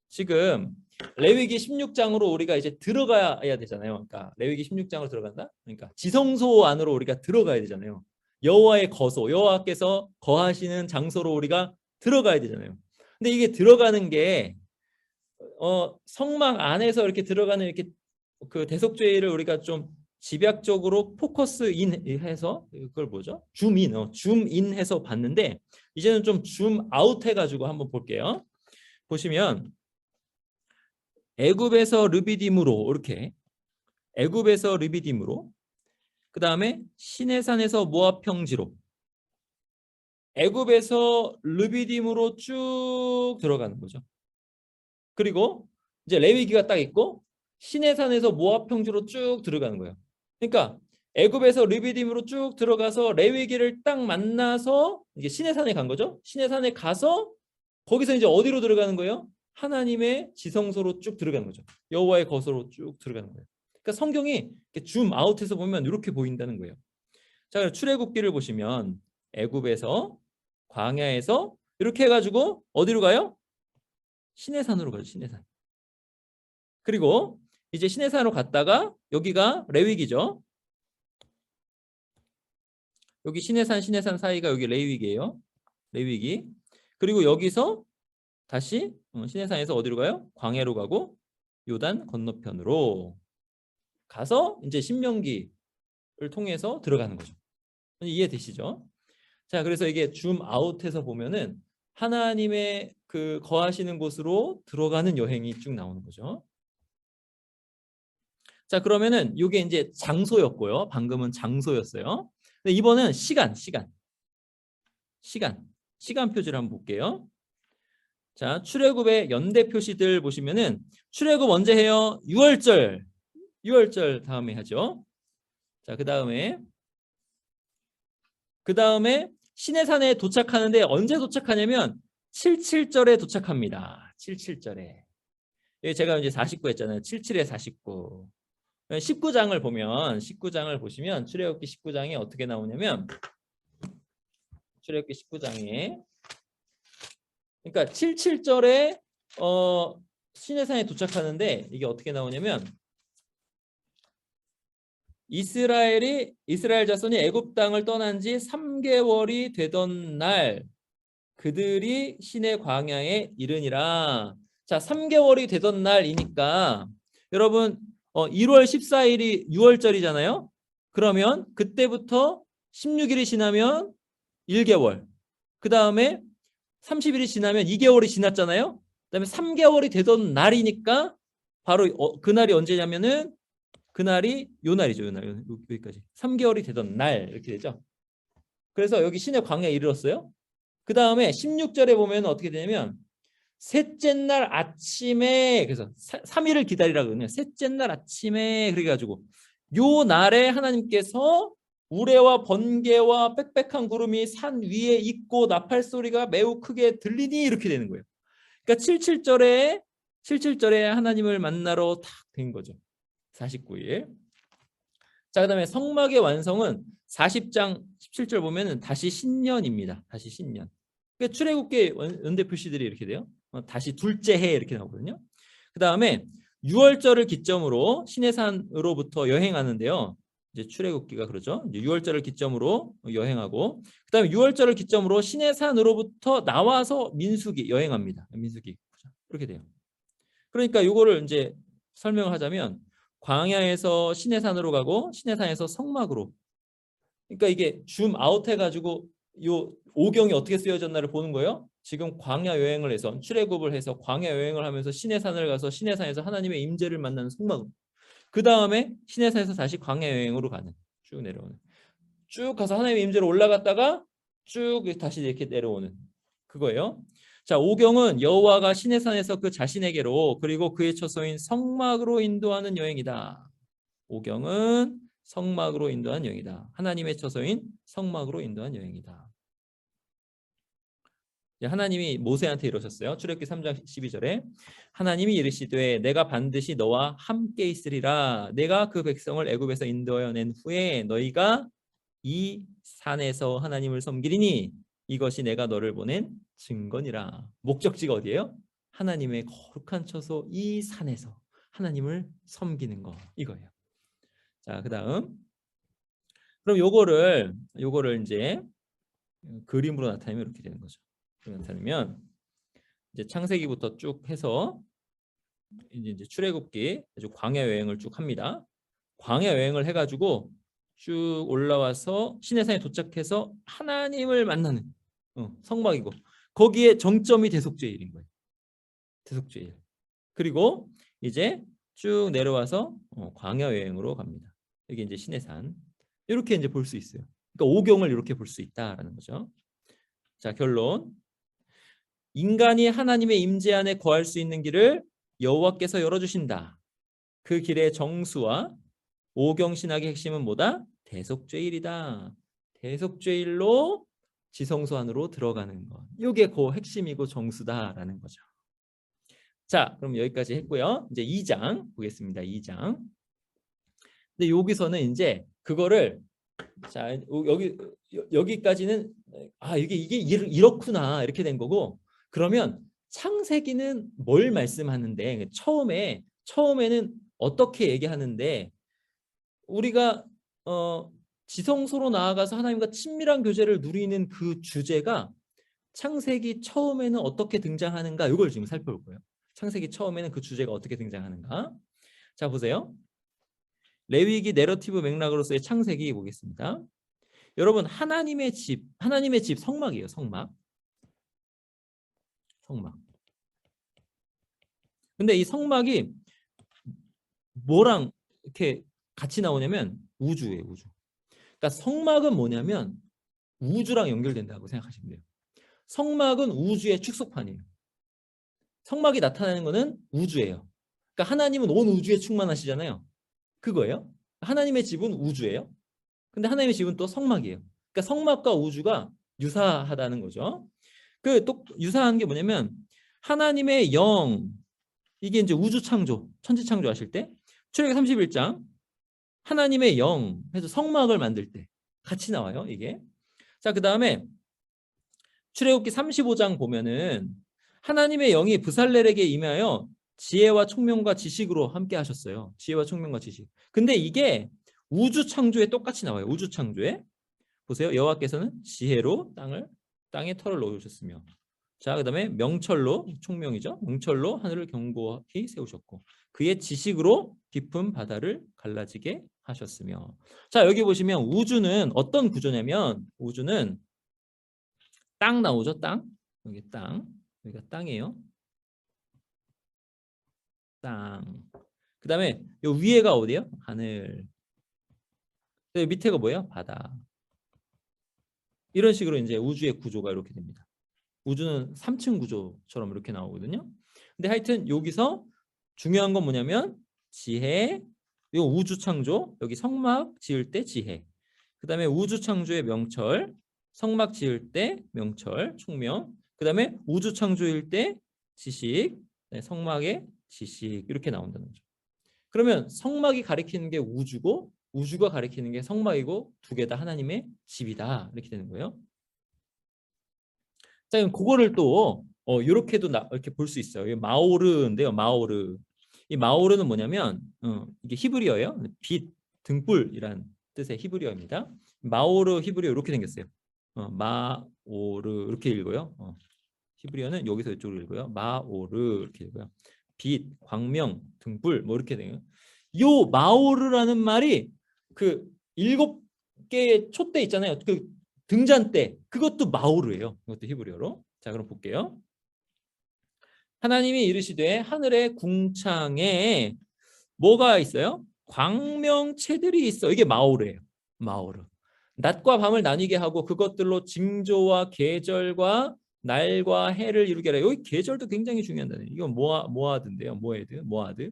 지금 레위기 16장으로 우리가 이제 들어가야 되잖아요. 그러니까 레위기 16장으로 들어간다. 그러니까 지성소 안으로 우리가 들어가야 되잖아요. 여호와의 거소, 여호와께서 거하시는 장소로 우리가 들어가야 되잖아요. 근데 이게 들어가는 게 성막 안에서 이렇게 들어가는 이렇게 그 대속죄를 우리가 좀 집약적으로 포커스 인 해서 그걸 뭐죠? 줌인 해서 봤는데 이제는 좀 줌 아웃 해가지고 한번 볼게요. 보시면 애굽에서 르비딤으로 이렇게 애굽에서 르비딤으로 그 다음에 시내산에서 모압 평지로 애굽에서 르비딤으로 쭉 들어가는 거죠. 그리고 이제 레위기가 딱 있고 시내산에서 모압 평지로 쭉 들어가는 거예요. 그러니까 애굽에서 르비딤으로 쭉 들어가서 레위기를 딱 만나서 이게 시내산에 간 거죠. 시내산에 가서 거기서 이제 어디로 들어가는 거예요? 하나님의 지성소로 쭉 들어가는 거죠. 여호와의 거소로 쭉 들어가는 거예요. 그러니까 성경이 이렇게 줌 아웃해서 보면 이렇게 보인다는 거예요. 자, 출애굽기를 보시면 애굽에서 광야에서 이렇게 해가지고 어디로 가요? 시내산으로 가죠. 시내산. 그리고 이제 시내산으로 갔다가 여기가 레위기죠. 여기 시내산 사이가 여기 레위기예요. 레위기. 그리고 여기서 다시 시내산에서 어디로 가요? 광야로 가고 요단 건너편으로 가서 이제 신명기를 통해서 들어가는 거죠. 이해되시죠? 자, 그래서 이게 줌 아웃해서 보면은 하나님의 그 거하시는 곳으로 들어가는 여행이 쭉 나오는 거죠. 자, 그러면은 이게 이제 장소였고요. 방금은 장소였어요. 근데 이번은 시간 표지를 한번 볼게요. 자, 출애굽의 연대 표시들 보시면은 출애굽 언제 해요? 6월절 다음에 하죠. 자, 그 다음에 시내산에 도착하는데 언제 도착하냐면 77절에 도착합니다. 77절에. 제가 이제 49 했잖아요. 77에 49. 19장을 보시면 출애굽기 19장이 어떻게 나오냐면 출애굽기 19장에 그러니까 77절에 시내산에 도착하는데 이게 어떻게 나오냐면 이스라엘 자손이 애굽 땅을 떠난 지 3개월이 되던 날 그들이 시내 광야에 이르니라. 자, 3개월이 되던 날이니까 여러분 1월 14일이 6월절이잖아요. 그러면 그때부터 16일이 지나면 1개월. 그 다음에 30일이 지나면 2개월이 지났잖아요. 그 다음에 3개월이 되던 날이니까 바로 그날이 언제냐면은 그날이 요 날이죠. 요 날. 여기까지. 3개월이 되던 날 이렇게 되죠. 그래서 여기 시내 광야에 이르렀어요. 그 다음에 16절에 보면 어떻게 되냐면 셋째 날 아침에 그래서 3일을 기다리라고 그러네요. 셋째 날 아침에 그래가지고 요 날에 하나님께서 우레와 번개와 빽빽한 구름이 산 위에 있고 나팔 소리가 매우 크게 들리니 이렇게 되는 거예요. 그러니까 77절에 하나님을 만나러 탁 된 거죠. 49일. 자, 그다음에 성막의 완성은 40장 17절 보면은 다시 신년입니다. 다시 신년. 그러니까 출애굽기 연대 표시들이 이렇게 돼요. 다시 둘째 해 이렇게 나오거든요. 그다음에 6월절을 기점으로 시내산으로부터 여행하는데요. 이제 출애굽기가 그러죠. 이제 6월절을 기점으로 여행하고, 그다음에 6월절을 기점으로 시내산으로부터 나와서 민수기 여행합니다. 민수기 그렇게 돼요. 그러니까 이거를 이제 설명을 하자면 광야에서 시내산으로 가고 시내산에서 성막으로. 그러니까 이게 줌 아웃 해가지고 요 오경이 어떻게 쓰여졌나를 보는 거예요. 지금 광야 여행을 해서 출애굽을 해서 광야 여행을 하면서 시내산을 가서 시내산에서 하나님의 임재를 만나는 성막으로. 그 다음에 시내산에서 다시 광야 여행으로 가는, 쭉 내려오는, 쭉 가서 하나님의 임재로 올라갔다가 쭉 다시 이렇게 내려오는 그거예요. 자, 오경은 여호와가 시내산에서 그 자신에게로 그리고 그의 처소인 성막으로 인도하는 여행이다. 오경은 성막으로 인도한 여행이다. 하나님의 처소인 성막으로 인도한 여행이다. 하나님이 모세한테 이러셨어요. 출애굽기 3장 12절에 하나님이 이르시되 내가 반드시 너와 함께 있으리라. 내가 그 백성을 애굽에서 인도하여 낸 후에 너희가 이 산에서 하나님을 섬기리니 이것이 내가 너를 보낸 증거니라. 목적지가 어디예요? 하나님의 거룩한 처소 이 산에서 하나님을 섬기는 거, 이거예요. 자, 그다음 그럼 요거를 이제 그림으로 나타내면 이렇게 되는 거죠. 나타내면 이제 창세기부터 쭉 해서 이제 출애굽기 아주 광야 여행을 쭉 합니다. 광야 여행을 해가지고 쭉 올라와서 시내산에 도착해서 하나님을 만나는 성막이고, 거기에 정점이 대속죄일인 거예요. 대속죄일. 그리고 이제 쭉 내려와서 광야 여행으로 갑니다. 여기 이제 시내산. 이렇게 이제 볼 수 있어요. 그러니까 오경을 이렇게 볼 수 있다라는 거죠. 자, 결론. 인간이 하나님의 임재 안에 거할 수 있는 길을 여호와께서 열어주신다. 그 길의 정수와 오경 신학의 핵심은 뭐다? 대속죄일이다. 대속죄일로 지성소 안으로 들어가는 것. 이게 그 핵심이고 정수다라는 거죠. 자, 그럼 여기까지 했고요. 이제 2장 보겠습니다. 2장. 근데 여기서는 이제 그거를, 자, 여기까지는 이게 이렇구나 이렇게 된 거고, 그러면 창세기는 뭘 말씀하는데, 처음에는 어떻게 얘기하는데, 우리가 지성소로 나아가서 하나님과 친밀한 교제를 누리는 그 주제가 창세기 처음에는 어떻게 등장하는가, 이걸 지금 살펴볼 거예요. 창세기 처음에는 그 주제가 어떻게 등장하는가. 자, 보세요. 레위기 내러티브 맥락으로서의 창세기 보겠습니다. 여러분, 하나님의 집 성막이에요. 성막. 근데 이 성막이 뭐랑 이렇게 같이 나오냐면 우주예요. 우주. 그러니까 성막은 뭐냐면 우주랑 연결된다고 생각하시면 돼요. 성막은 우주의 축소판이에요. 성막이 나타나는 거는 우주예요. 그러니까 하나님은 온 우주에 충만하시잖아요. 그거예요. 하나님의 집은 우주예요. 근데 하나님의 집은 또 성막이에요. 그러니까 성막과 우주가 유사하다는 거죠. 그 또 유사한 게 뭐냐면 하나님의 영, 이게 이제 우주 창조, 천지 창조 하실 때 출애굽기 31장 하나님의 영 해서 성막을 만들 때 같이 나와요, 이게. 자, 그다음에 출애굽기 35장 보면은 하나님의 영이 브살렐에게 임하여 지혜와 총명과 지식으로 함께 하셨어요. 지혜와 총명과 지식. 근데 이게 우주 창조에 똑같이 나와요. 우주 창조에. 보세요. 여호와께서는 지혜로 땅에 털을 놓으셨으며, 자, 그다음에 명철로, 총명이죠. 명철로 하늘을 견고히 세우셨고 그의 지식으로 깊은 바다를 갈라지게 하셨으며. 자, 여기 보시면 우주는 어떤 구조냐면 우주는 땅 나오죠. 땅. 여기 땅. 여기가 땅이에요. 땅. 그다음에 요 위에가 어디예요? 하늘. 밑에가 뭐예요? 바다. 이런 식으로 이제 우주의 구조가 이렇게 됩니다. 우주는 3층 구조처럼 이렇게 나오거든요. 근데 하여튼 여기서 중요한 건 뭐냐면 지혜, 요 우주 창조, 여기 성막 지을 때 지혜, 그 다음에 우주 창조의 명철, 성막 지을 때 명철, 총명, 그 다음에 우주 창조일 때 지식, 네, 성막의 지식 이렇게 나온다는 거죠. 그러면 성막이 가리키는 게 우주고 우주가 가리키는 게 성막이고 두 개 다 하나님의 집이다 이렇게 되는 거예요. 자, 그럼 그거를 또 이렇게도 이렇게 볼 수 있어요. 이 마오르인데요, 마오르. 이 마오르는 뭐냐면 이게 히브리어예요. 빛, 등불이란 뜻의 히브리어입니다. 마오르 히브리어 이렇게 생겼어요. 마오르 이렇게 읽어요. 히브리어는 여기서 이쪽으로 읽어요. 마오르 이렇게 읽어요. 빛, 광명, 등불 뭐 이렇게 돼요. 요 마오르라는 말이 그 7개의 촛대 있잖아요. 그 등잔대 그것도 마오르예요. 그것도 히브리어로. 자, 그럼 볼게요. 하나님이 이르시되 하늘의 궁창에 뭐가 있어요? 광명체들이 있어. 이게 마오르예요. 마오르. 낮과 밤을 나뉘게 하고 그것들로 징조와 계절과 날과 해를 이루게 하라. 여기 계절도 굉장히 중요한 단어예요. 이건 모아드인데요. 모아드.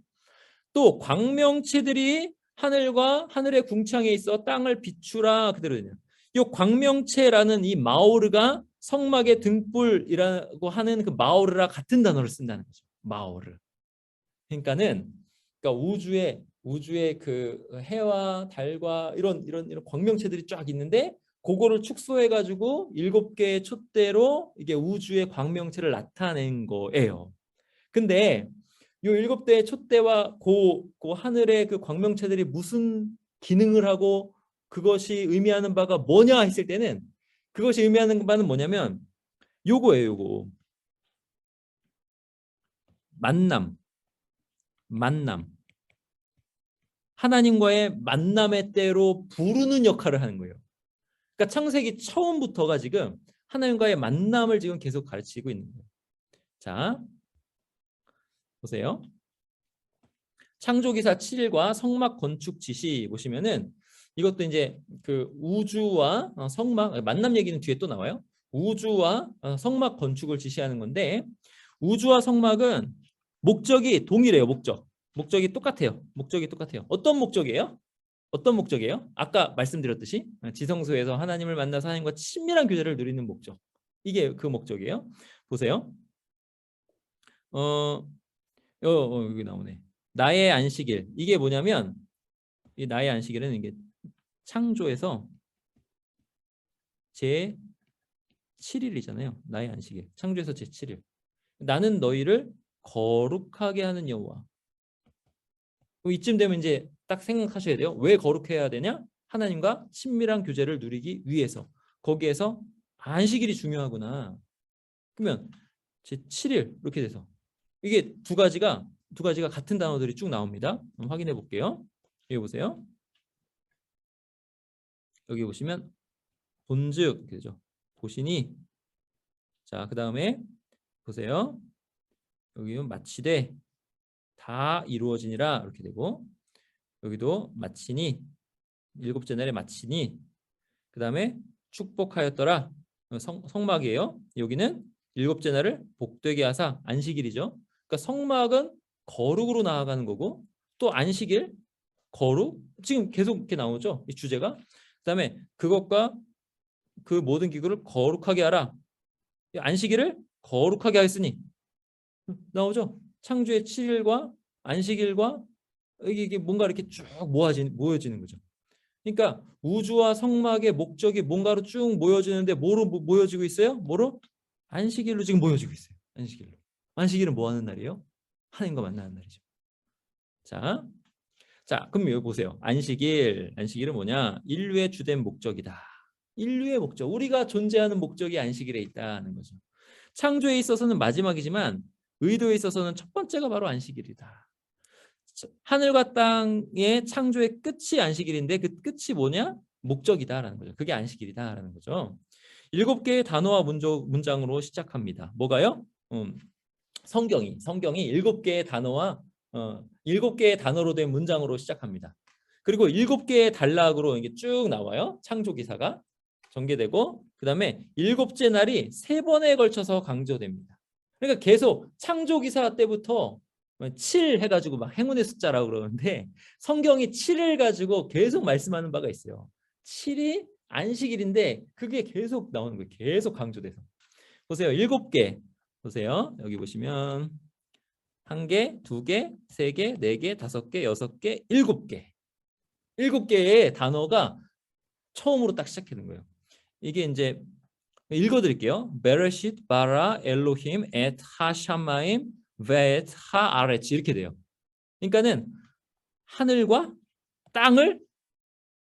또 광명체들이 하늘과 하늘의 궁창에 있어 땅을 비추라 그대로 되네요. 이 광명체라는 이 마오르가 성막의 등불이라고 하는 그 마오르라 같은 단어를 쓴다는 거죠. 마오르. 그러니까 우주의 그 해와 달과 이런 광명체들이 쫙 있는데 그거를 축소해 가지고 7개의 촛대로 이게 우주의 광명체를 나타낸 거예요. 근데 요 7대의 촛대와 그 하늘의 그 광명체들이 무슨 기능을 하고 그것이 의미하는 바가 뭐냐 했을 때는 그것이 의미하는 바는 뭐냐면 요거예요. 요거. 만남. 하나님과의 만남의 때로 부르는 역할을 하는 거예요. 그러니까 창세기 처음부터가 지금 하나님과의 만남을 지금 계속 가르치고 있는 거예요. 자, 보세요. 창조기사 7일과 성막 건축 지시 보시면은 이것도 이제 그 우주와 성막 만남 얘기는 뒤에 또 나와요. 우주와 성막 건축을 지시하는 건데 우주와 성막은 목적이 동일해요. 목적이 똑같아요. 어떤 목적이에요? 아까 말씀드렸듯이 지성소에서 하나님을 만나서 하나님과 친밀한 교제를 누리는 목적. 이게 그 목적이에요. 보세요. 여기 나오네. 나의 안식일. 이게 뭐냐면 이 나의 안식일은 이게 창조에서 제 7일이잖아요. 나의 안식일. 창조에서 제 7일. 나는 너희를 거룩하게 하는 여호와. 이쯤 되면 이제 딱 생각하셔야 돼요. 왜 거룩해야 되냐? 하나님과 친밀한 교제를 누리기 위해서. 거기에서 안식일이 중요하구나. 그러면 제 7일 이렇게 돼서 이게 두 가지가 같은 단어들이 쭉 나옵니다. 확인해 볼게요. 여기 보세요. 여기 보시면 본즉 되죠. 보시니. 자, 그다음에 보세요. 여기는 마치되 다 이루어지니라 이렇게 되고 여기도 마치니 7째 날에 마치니 그다음에 축복하였더라. 성막이에요. 여기는 7째 날을 복되게 하사 안식일이죠. 그러니까 성막은 거룩으로 나아가는 거고 또 안식일 거룩 지금 계속 이렇게 나오죠. 이 주제가. 그다음에 그것과 그 모든 기구를 거룩하게 하라. 안식일을 거룩하게 하였으니 나오죠. 창조의 7일과 안식일과 이게 뭔가 이렇게 쭉 모여지는 거죠. 그러니까 우주와 성막의 목적이 뭔가로 쭉 모여지는데 뭐로 모여지고 있어요? 뭐로? 안식일로 지금 모여지고 있어요. 안식일로. 안식일은 뭐 하는 날이에요? 하나님과 만나는 날이죠. 자, 그럼 여기 보세요. 안식일은 뭐냐? 인류의 주된 목적이다. 인류의 목적. 우리가 존재하는 목적이 안식일에 있다는 거죠. 창조에 있어서는 마지막이지만 의도에 있어서는 첫 번째가 바로 안식일이다. 하늘과 땅의 창조의 끝이 안식일인데 그 끝이 뭐냐? 목적이다라는 거죠. 그게 안식일이다라는 거죠. 7개의 단어와 문장으로 시작합니다. 뭐가요? 성경이 7개의 단어와 7개의 단어로 된 문장으로 시작합니다. 그리고 7개의 단락으로 이게 쭉 나와요. 창조기사가 전개되고 그다음에 7째 날이 3번에 걸쳐서 강조됩니다. 그러니까 계속 창조기사 때부터 7 해가지고 막 행운의 숫자라고 그러는데 성경이 7을 가지고 계속 말씀하는 바가 있어요. 7이 안식일인데 그게 계속 나오는 거예요. 계속 강조돼서. 보세요. 7개. 보세요. 여기 보시면 1개, 2개, 3개, 4개, 5개, 6개, 7개. 7개의 단어가 처음으로 딱 시작하는 거예요. 이게 이제 읽어드릴게요. 베레시트 바라 엘로힘 엣 하샤마임 벳 하아레치 이렇게 돼요. 그러니까는 하늘과 땅을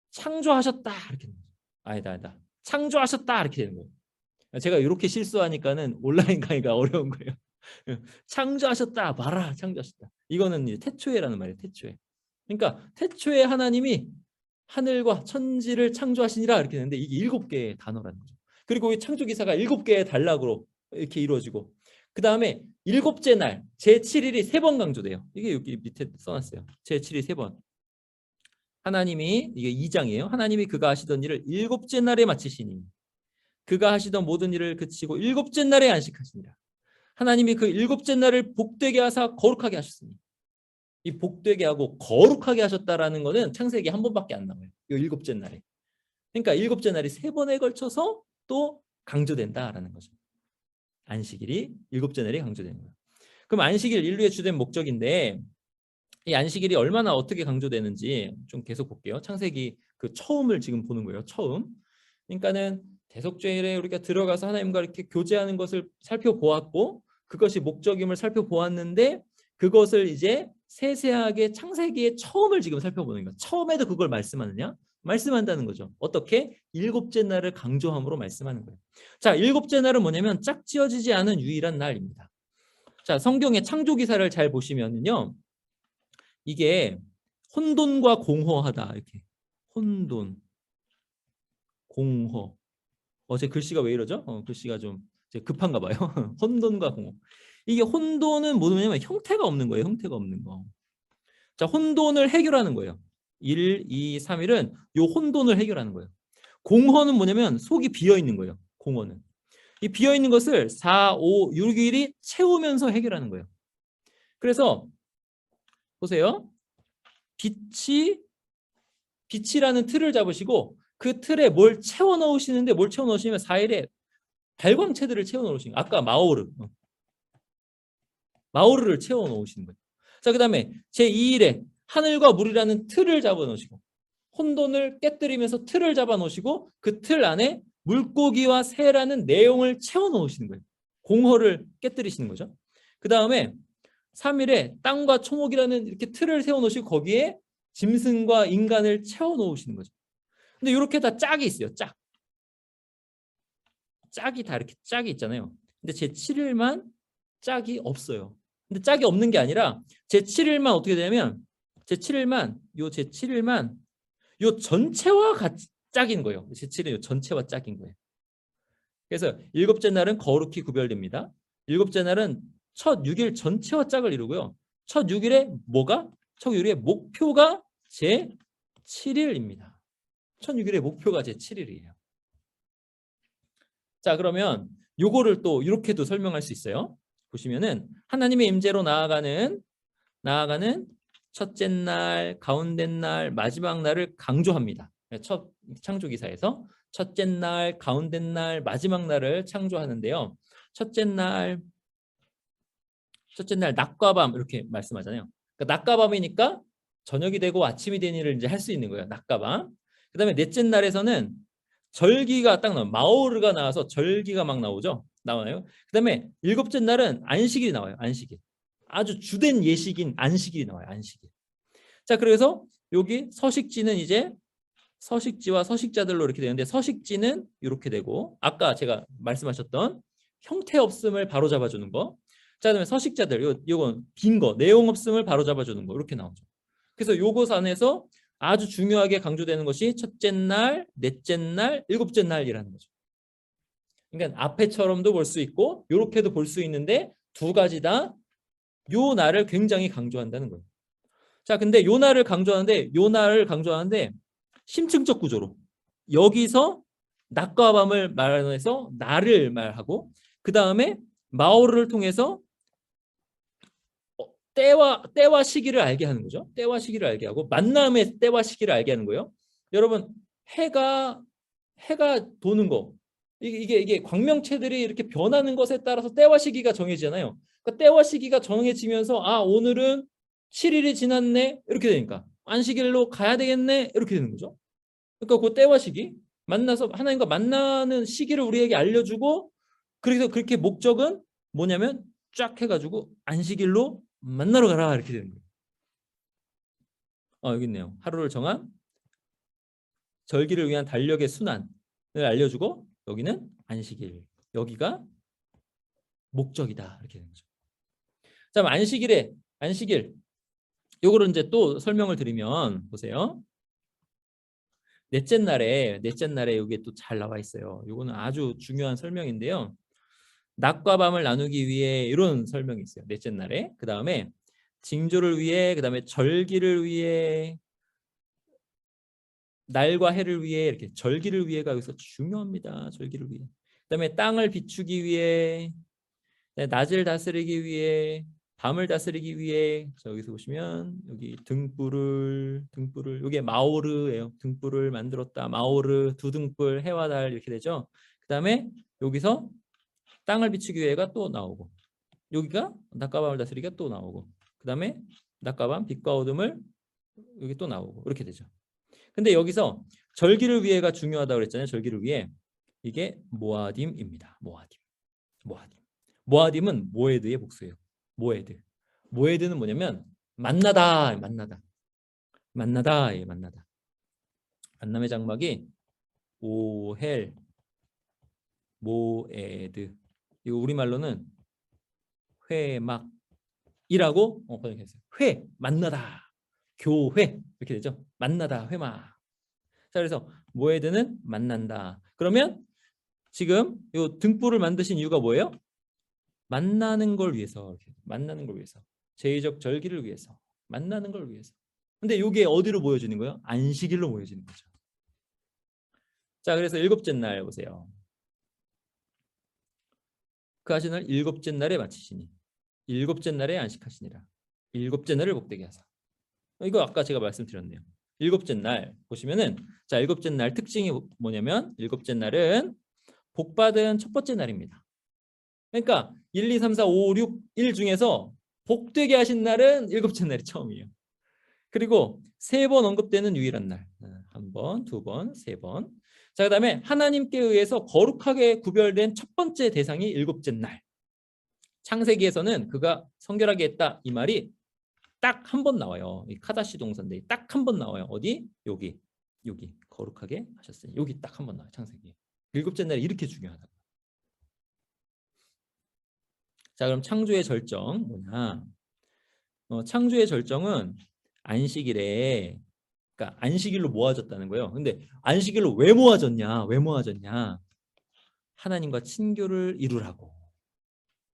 창조하셨다 이렇게 되는 거예요. 아니다. 창조하셨다 이렇게 되는 거예요. 제가 이렇게 실수하니까는 온라인 강의가 어려운 거예요. 창조하셨다 봐라 창조하셨다. 이거는 이제 태초에라는 말이에요. 태초에. 그러니까 태초에 하나님이 하늘과 천지를 창조하시니라 이렇게 되는데 이게 7개의 단어라는 거죠. 그리고 이 창조 기사가 7개의 단락으로 이렇게 이루어지고 그 다음에 7째 날 제7일이 3번 강조돼요. 이게 여기 밑에 써놨어요. 제7일 3번. 하나님이 이게 2장이에요. 하나님이 그가 하시던 일을 7째 날에 마치시니 그가 하시던 모든 일을 그치고 7째 날에 안식하시니라. 하나님이 그 7째 날을 복되게 하사 거룩하게 하셨으니 이 복되게 하고 거룩하게 하셨다라는 것은 창세기 한 번밖에 안 나와요. 이 7째 날에. 그러니까 7째 날이 3번에 걸쳐서 또 강조된다라는 거죠. 안식일이 7째 날이 강조되는 거예요. 그럼 안식일 인류의 주된 목적인데 이 안식일이 얼마나 어떻게 강조되는지 좀 계속 볼게요. 창세기 그 처음을 지금 보는 거예요. 처음. 그러니까는 대속죄일에 우리가 들어가서 하나님과 이렇게 교제하는 것을 살펴보았고 그것이 목적임을 살펴보았는데 그것을 이제 세세하게 창세기의 처음을 지금 살펴보는 거예요. 처음에도 그걸 말씀하느냐? 말씀한다는 거죠. 어떻게? 7째 날을 강조함으로 말씀하는 거예요. 자, 7째 날은 뭐냐면 짝지어지지 않은 유일한 날입니다. 자, 성경의 창조 기사를 잘 보시면은요. 이게 혼돈과 공허하다 이렇게. 혼돈, 공허. 제 글씨가 왜 이러죠? 글씨가 좀 급한가 봐요. 혼돈과 공허. 이게 혼돈은 뭐냐면 형태가 없는 거예요. 형태가 없는 거. 자, 혼돈을 해결하는 거예요. 1, 2, 3일은 요 혼돈을 해결하는 거예요. 공허는 뭐냐면 속이 비어 있는 거예요. 공허는. 이 비어 있는 것을 4, 5, 6일이 채우면서 해결하는 거예요. 그래서 보세요. 빛이라는 틀을 잡으시고 그 틀에 뭘 채워 넣으시는데 뭘 채워 넣으시면 4일에 발광체들을 채워 넣으시는 거예요. 아까 마오르를 채워 넣으시는 거예요. 자, 그 다음에 제2일에 하늘과 물이라는 틀을 잡아 놓으시고 혼돈을 깨뜨리면서 틀을 잡아 놓으시고 그 틀 안에 물고기와 새라는 내용을 채워 넣으시는 거예요. 공허를 깨뜨리시는 거죠. 그 다음에 3일에 땅과 초목이라는 이렇게 틀을 세워 놓으시고 거기에 짐승과 인간을 채워 놓으시는 거죠. 근데 이렇게 다 짝이 있어요. 짝이 다 이렇게 짝이 있잖아요. 근데 제7일만 짝이 없어요. 근데 짝이 없는 게 아니라 제7일만 어떻게 되냐면 제7일만 요 전체와 같이 짝인 거예요. 제7일 요 전체와 짝인 거예요. 그래서 7째 날은 거룩히 구별됩니다. 7째 날은 첫 6일 전체와 짝을 이루고요. 첫 6일의 첫 6일의 목표가 제7일입니다. 첫 6일의 목표가 제7일이에요. 자, 그러면 요거를 또 이렇게도 설명할 수 있어요. 보시면은 하나님의 임재로 나아가는 첫째 날, 가운데 날, 마지막 날을 강조합니다. 첫 창조기사에서 첫째 날, 가운데 날, 마지막 날을 창조하는데요. 첫째 날 낮과 밤 이렇게 말씀하잖아요. 그러니까 낮과 밤이니까 저녁이 되고 아침이 되는 일을 이제 할 수 있는 거예요. 낮과 밤. 그다음에 넷째 날에서는 절기가 딱 나와요. 마오르가 나와서 절기가 막 나와요. 그다음에 7째 날은 안식일이 나와요. 안식일. 아주 주된 예식인 안식일이 나와요. 안식일. 자, 그래서 여기 서식지는 이제 서식지와 서식자들로 이렇게 되는데 서식지는 이렇게 되고 아까 제가 말씀하셨던 형태 없음을 바로잡아 주는 거. 자, 그다음에 서식자들 요건 빈 거, 내용 없음을 바로잡아 주는 거 이렇게 나오죠. 그래서 요것 안에서 아주 중요하게 강조되는 것이 첫째 날, 넷째 날, 7째 날이라는 거죠. 그러니까 앞에처럼도 볼 수 있고 이렇게도 볼 수 있는데 두 가지 다 요 날을 굉장히 강조한다는 거예요. 자, 근데 요 날을 강조하는데 심층적 구조로 여기서 낮과 밤을 말해서 날을 말하고 그 다음에 마오르를 통해서 때와 시기를 알게 하는 거죠. 때와 시기를 알게 하고 만남의 때와 시기를 알게 하는 거예요. 여러분 해가 도는 거 이게 광명체들이 이렇게 변하는 것에 따라서 때와 시기가 정해지잖아요. 그러니까 때와 시기가 정해지면서 아 오늘은 7일이 지났네 이렇게 되니까 안식일로 가야 되겠네 이렇게 되는 거죠. 그러니까 그 때와 시기 만나서 하나님과 만나는 시기를 우리에게 알려주고 그래서 그렇게 목적은 뭐냐면 쫙 해가지고 안식일로 만나러 가라 이렇게 되는 거예요. 여기 있네요. 하루를 정한 절기를 위한 달력의 순환을 알려주고 여기는 안식일. 여기가 목적이다. 이렇게 되는 거죠. 자, 안식일. 요거를 이제 또 설명을 드리면 보세요. 넷째 날에 여기에 또 잘 나와 있어요. 요거는 아주 중요한 설명인데요. 낮과 밤을 나누기 위해 이런 설명이 있어요. 넷째 날에. 그다음에 징조를 위해, 그다음에 절기를 위해, 날과 해를 위해 이렇게 절기를 위해가 여기서 중요합니다. 절기를 위해. 그다음에 땅을 비추기 위해, 낮을 다스리기 위해, 밤을 다스리기 위해. 자, 여기서 보시면 여기 등불을 이게 마오르예요. 등불을 만들었다. 마오르 두 등불 해와 달 이렇게 되죠. 그다음에 여기서 땅을 비추기 위해가 또 나오고 여기가 낮과 밤을 다스리기가 또 나오고 그다음에 낮과 밤 빛과 어둠을 여기 또 나오고 이렇게 되죠. 근데 여기서 절기를 위해가 중요하다고 그랬잖아요. 절기를 위해. 이게 모아딤입니다. 모아딤은 모에드의 복수예요. 모에드는 뭐냐면 만나다. 만남의 장막이 오헬 모에드. 이거 우리말로는 회막이라고 번역했어요. 만나다. 교회 이렇게 되죠. 만나다 회막. 자, 그래서 모에드는 만난다. 그러면 지금 이 등불을 만드신 이유가 뭐예요? 만나는 걸 위해서. 제의적 절기를 위해서. 만나는 걸 위해서. 근데 이게 어디로 모여지는 거예요? 안식일로 모여지는 거죠. 자, 그래서 일곱째 날 보세요. 그 하시는 일곱째 날에 마치시니 일곱째 날에 안식하시니라. 일곱째 날을 복되게 하사. 이거 아까 제가 말씀드렸네요. 일곱째 날 보시면은 자, 일곱째 날 특징이 뭐냐면 일곱째 날은 복받은 첫 번째 날입니다. 그러니까 1, 2, 3, 4, 5, 6, 1 중에서 복되게 하신 날은 일곱째 날이 처음이에요. 그리고 3번 언급되는 유일한 날. 1번, 2번, 3번. 자, 그다음에 하나님께 의해서 거룩하게 구별된 첫 번째 대상이 일곱째 날. 창세기에서는 그가 성결하게 했다 이 말이 딱 한 번 나와요. 이 카다시 동사인데 딱 한 번 나와요. 어디? 여기 거룩하게 하셨으니 여기 딱 한 번 나와요. 창세기. 일곱째 날이 이렇게 중요하다. 자, 그럼 창조의 절정 뭐냐? 창조의 절정은 안식일에, 그러니까 안식일로 모아졌다는 거예요. 근데 안식일로 왜 모아졌냐? 하나님과 친교를 이루라고.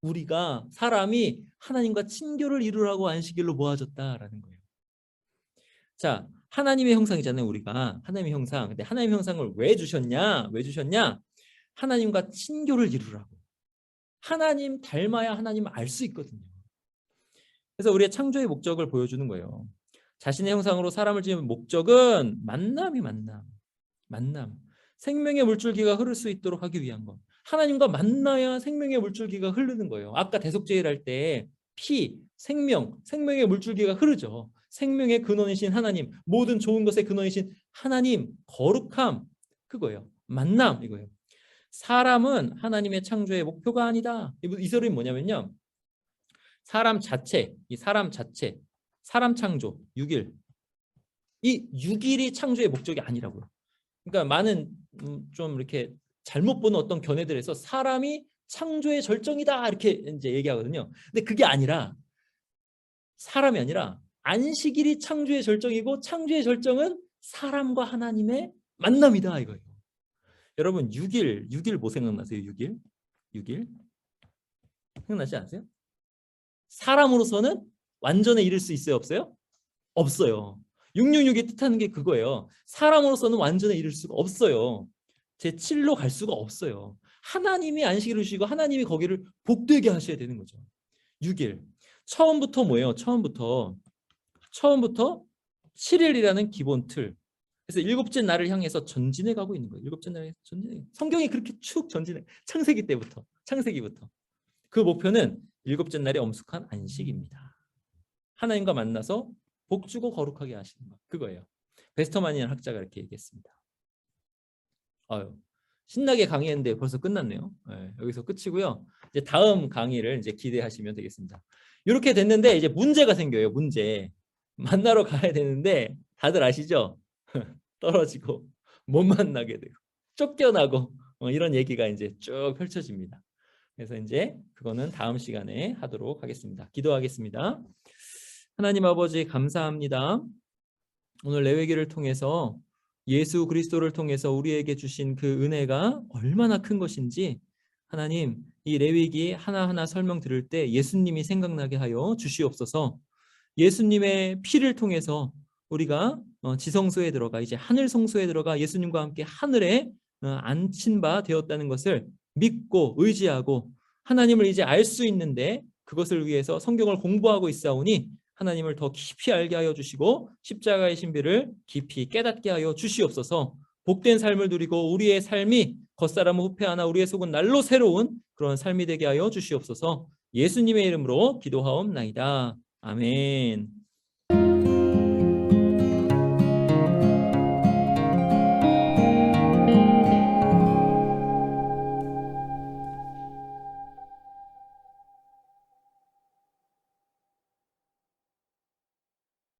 우리가 사람이 하나님과 친교를 이루라고 안식일로 모아졌다라는 거예요. 자, 하나님의 형상이잖아요. 우리가 하나님의 형상. 근데 하나님의 형상을 왜 주셨냐? 하나님과 친교를 이루라고. 하나님 닮아야 하나님 알 수 있거든요. 그래서 우리의 창조의 목적을 보여주는 거예요. 자신의 형상으로 사람을 지은 목적은 만남. 생명의 물줄기가 흐를 수 있도록 하기 위한 것. 하나님과 만나야 생명의 물줄기가 흐르는 거예요. 아까 대속제일 할 때 피, 생명의 물줄기가 흐르죠. 생명의 근원이신 하나님, 모든 좋은 것의 근원이신 하나님, 거룩함, 그거예요. 만남, 이거예요. 사람은 하나님의 창조의 목표가 아니다. 이 소리는 뭐냐면요. 사람 자체, 사람 창조, 6일. 이 6일이 창조의 목적이 아니라고요. 그러니까 많은 좀 이렇게 잘못 보는 어떤 견해들에서 사람이 창조의 절정이다 이렇게 이제 얘기하거든요. 근데 그게 아니라 사람이 아니라 안식일이 창조의 절정이고 창조의 절정은 사람과 하나님의 만남이다 이거예요. 여러분 6일 뭐 생각나세요? 6일 생각나지 않으세요? 사람으로서는 완전에 이를 수 있어요? 없어요? 없어요. 666이 뜻하는 게 그거예요. 사람으로서는 완전에 이를 수가 없어요. 제7로 갈 수가 없어요. 하나님이 안식일을 주시고 하나님이 거기를 복되게 하셔야 되는 거죠. 6일. 처음부터 뭐예요? 처음부터 7일이라는 기본 틀. 그래서 일곱째 날을 향해서 전진해 가고 있는 거예요. 일곱째 날에 전진해. 성경이 그렇게 쭉 전진해. 창세기부터. 그 목표는 일곱째 날의 엄숙한 안식입니다. 하나님과 만나서 복 주고 거룩하게 하시는 것. 그거예요. 베스터만이라는 학자가 이렇게 얘기했습니다. 아유, 신나게 강의했는데 벌써 끝났네요. 네, 여기서 끝이고요. 이제 다음 강의를 이제 기대하시면 되겠습니다. 이렇게 됐는데 이제 문제가 생겨요. 문제. 만나러 가야 되는데 다들 아시죠? 떨어지고 못 만나게 되고 쫓겨나고 이런 얘기가 이제 쭉 펼쳐집니다. 그래서 이제 그거는 다음 시간에 하도록 하겠습니다. 기도하겠습니다. 하나님 아버지 감사합니다. 오늘 레위기를 통해서 예수 그리스도를 통해서 우리에게 주신 그 은혜가 얼마나 큰 것인지 하나님 이 레위기 하나하나 설명 들을 때 예수님이 생각나게 하여 주시옵소서. 예수님의 피를 통해서 우리가 지성소에 들어가 이제 하늘 성소에 들어가 예수님과 함께 하늘에 앉힌 바 되었다는 것을 믿고 의지하고 하나님을 이제 알 수 있는데 그것을 위해서 성경을 공부하고 있사오니 하나님을 더 깊이 알게 하여 주시고 십자가의 신비를 깊이 깨닫게 하여 주시옵소서. 복된 삶을 누리고 우리의 삶이 겉사람은 후패하나 우리의 속은 날로 새로운 그런 삶이 되게 하여 주시옵소서. 예수님의 이름으로 기도하옵나이다. 아멘.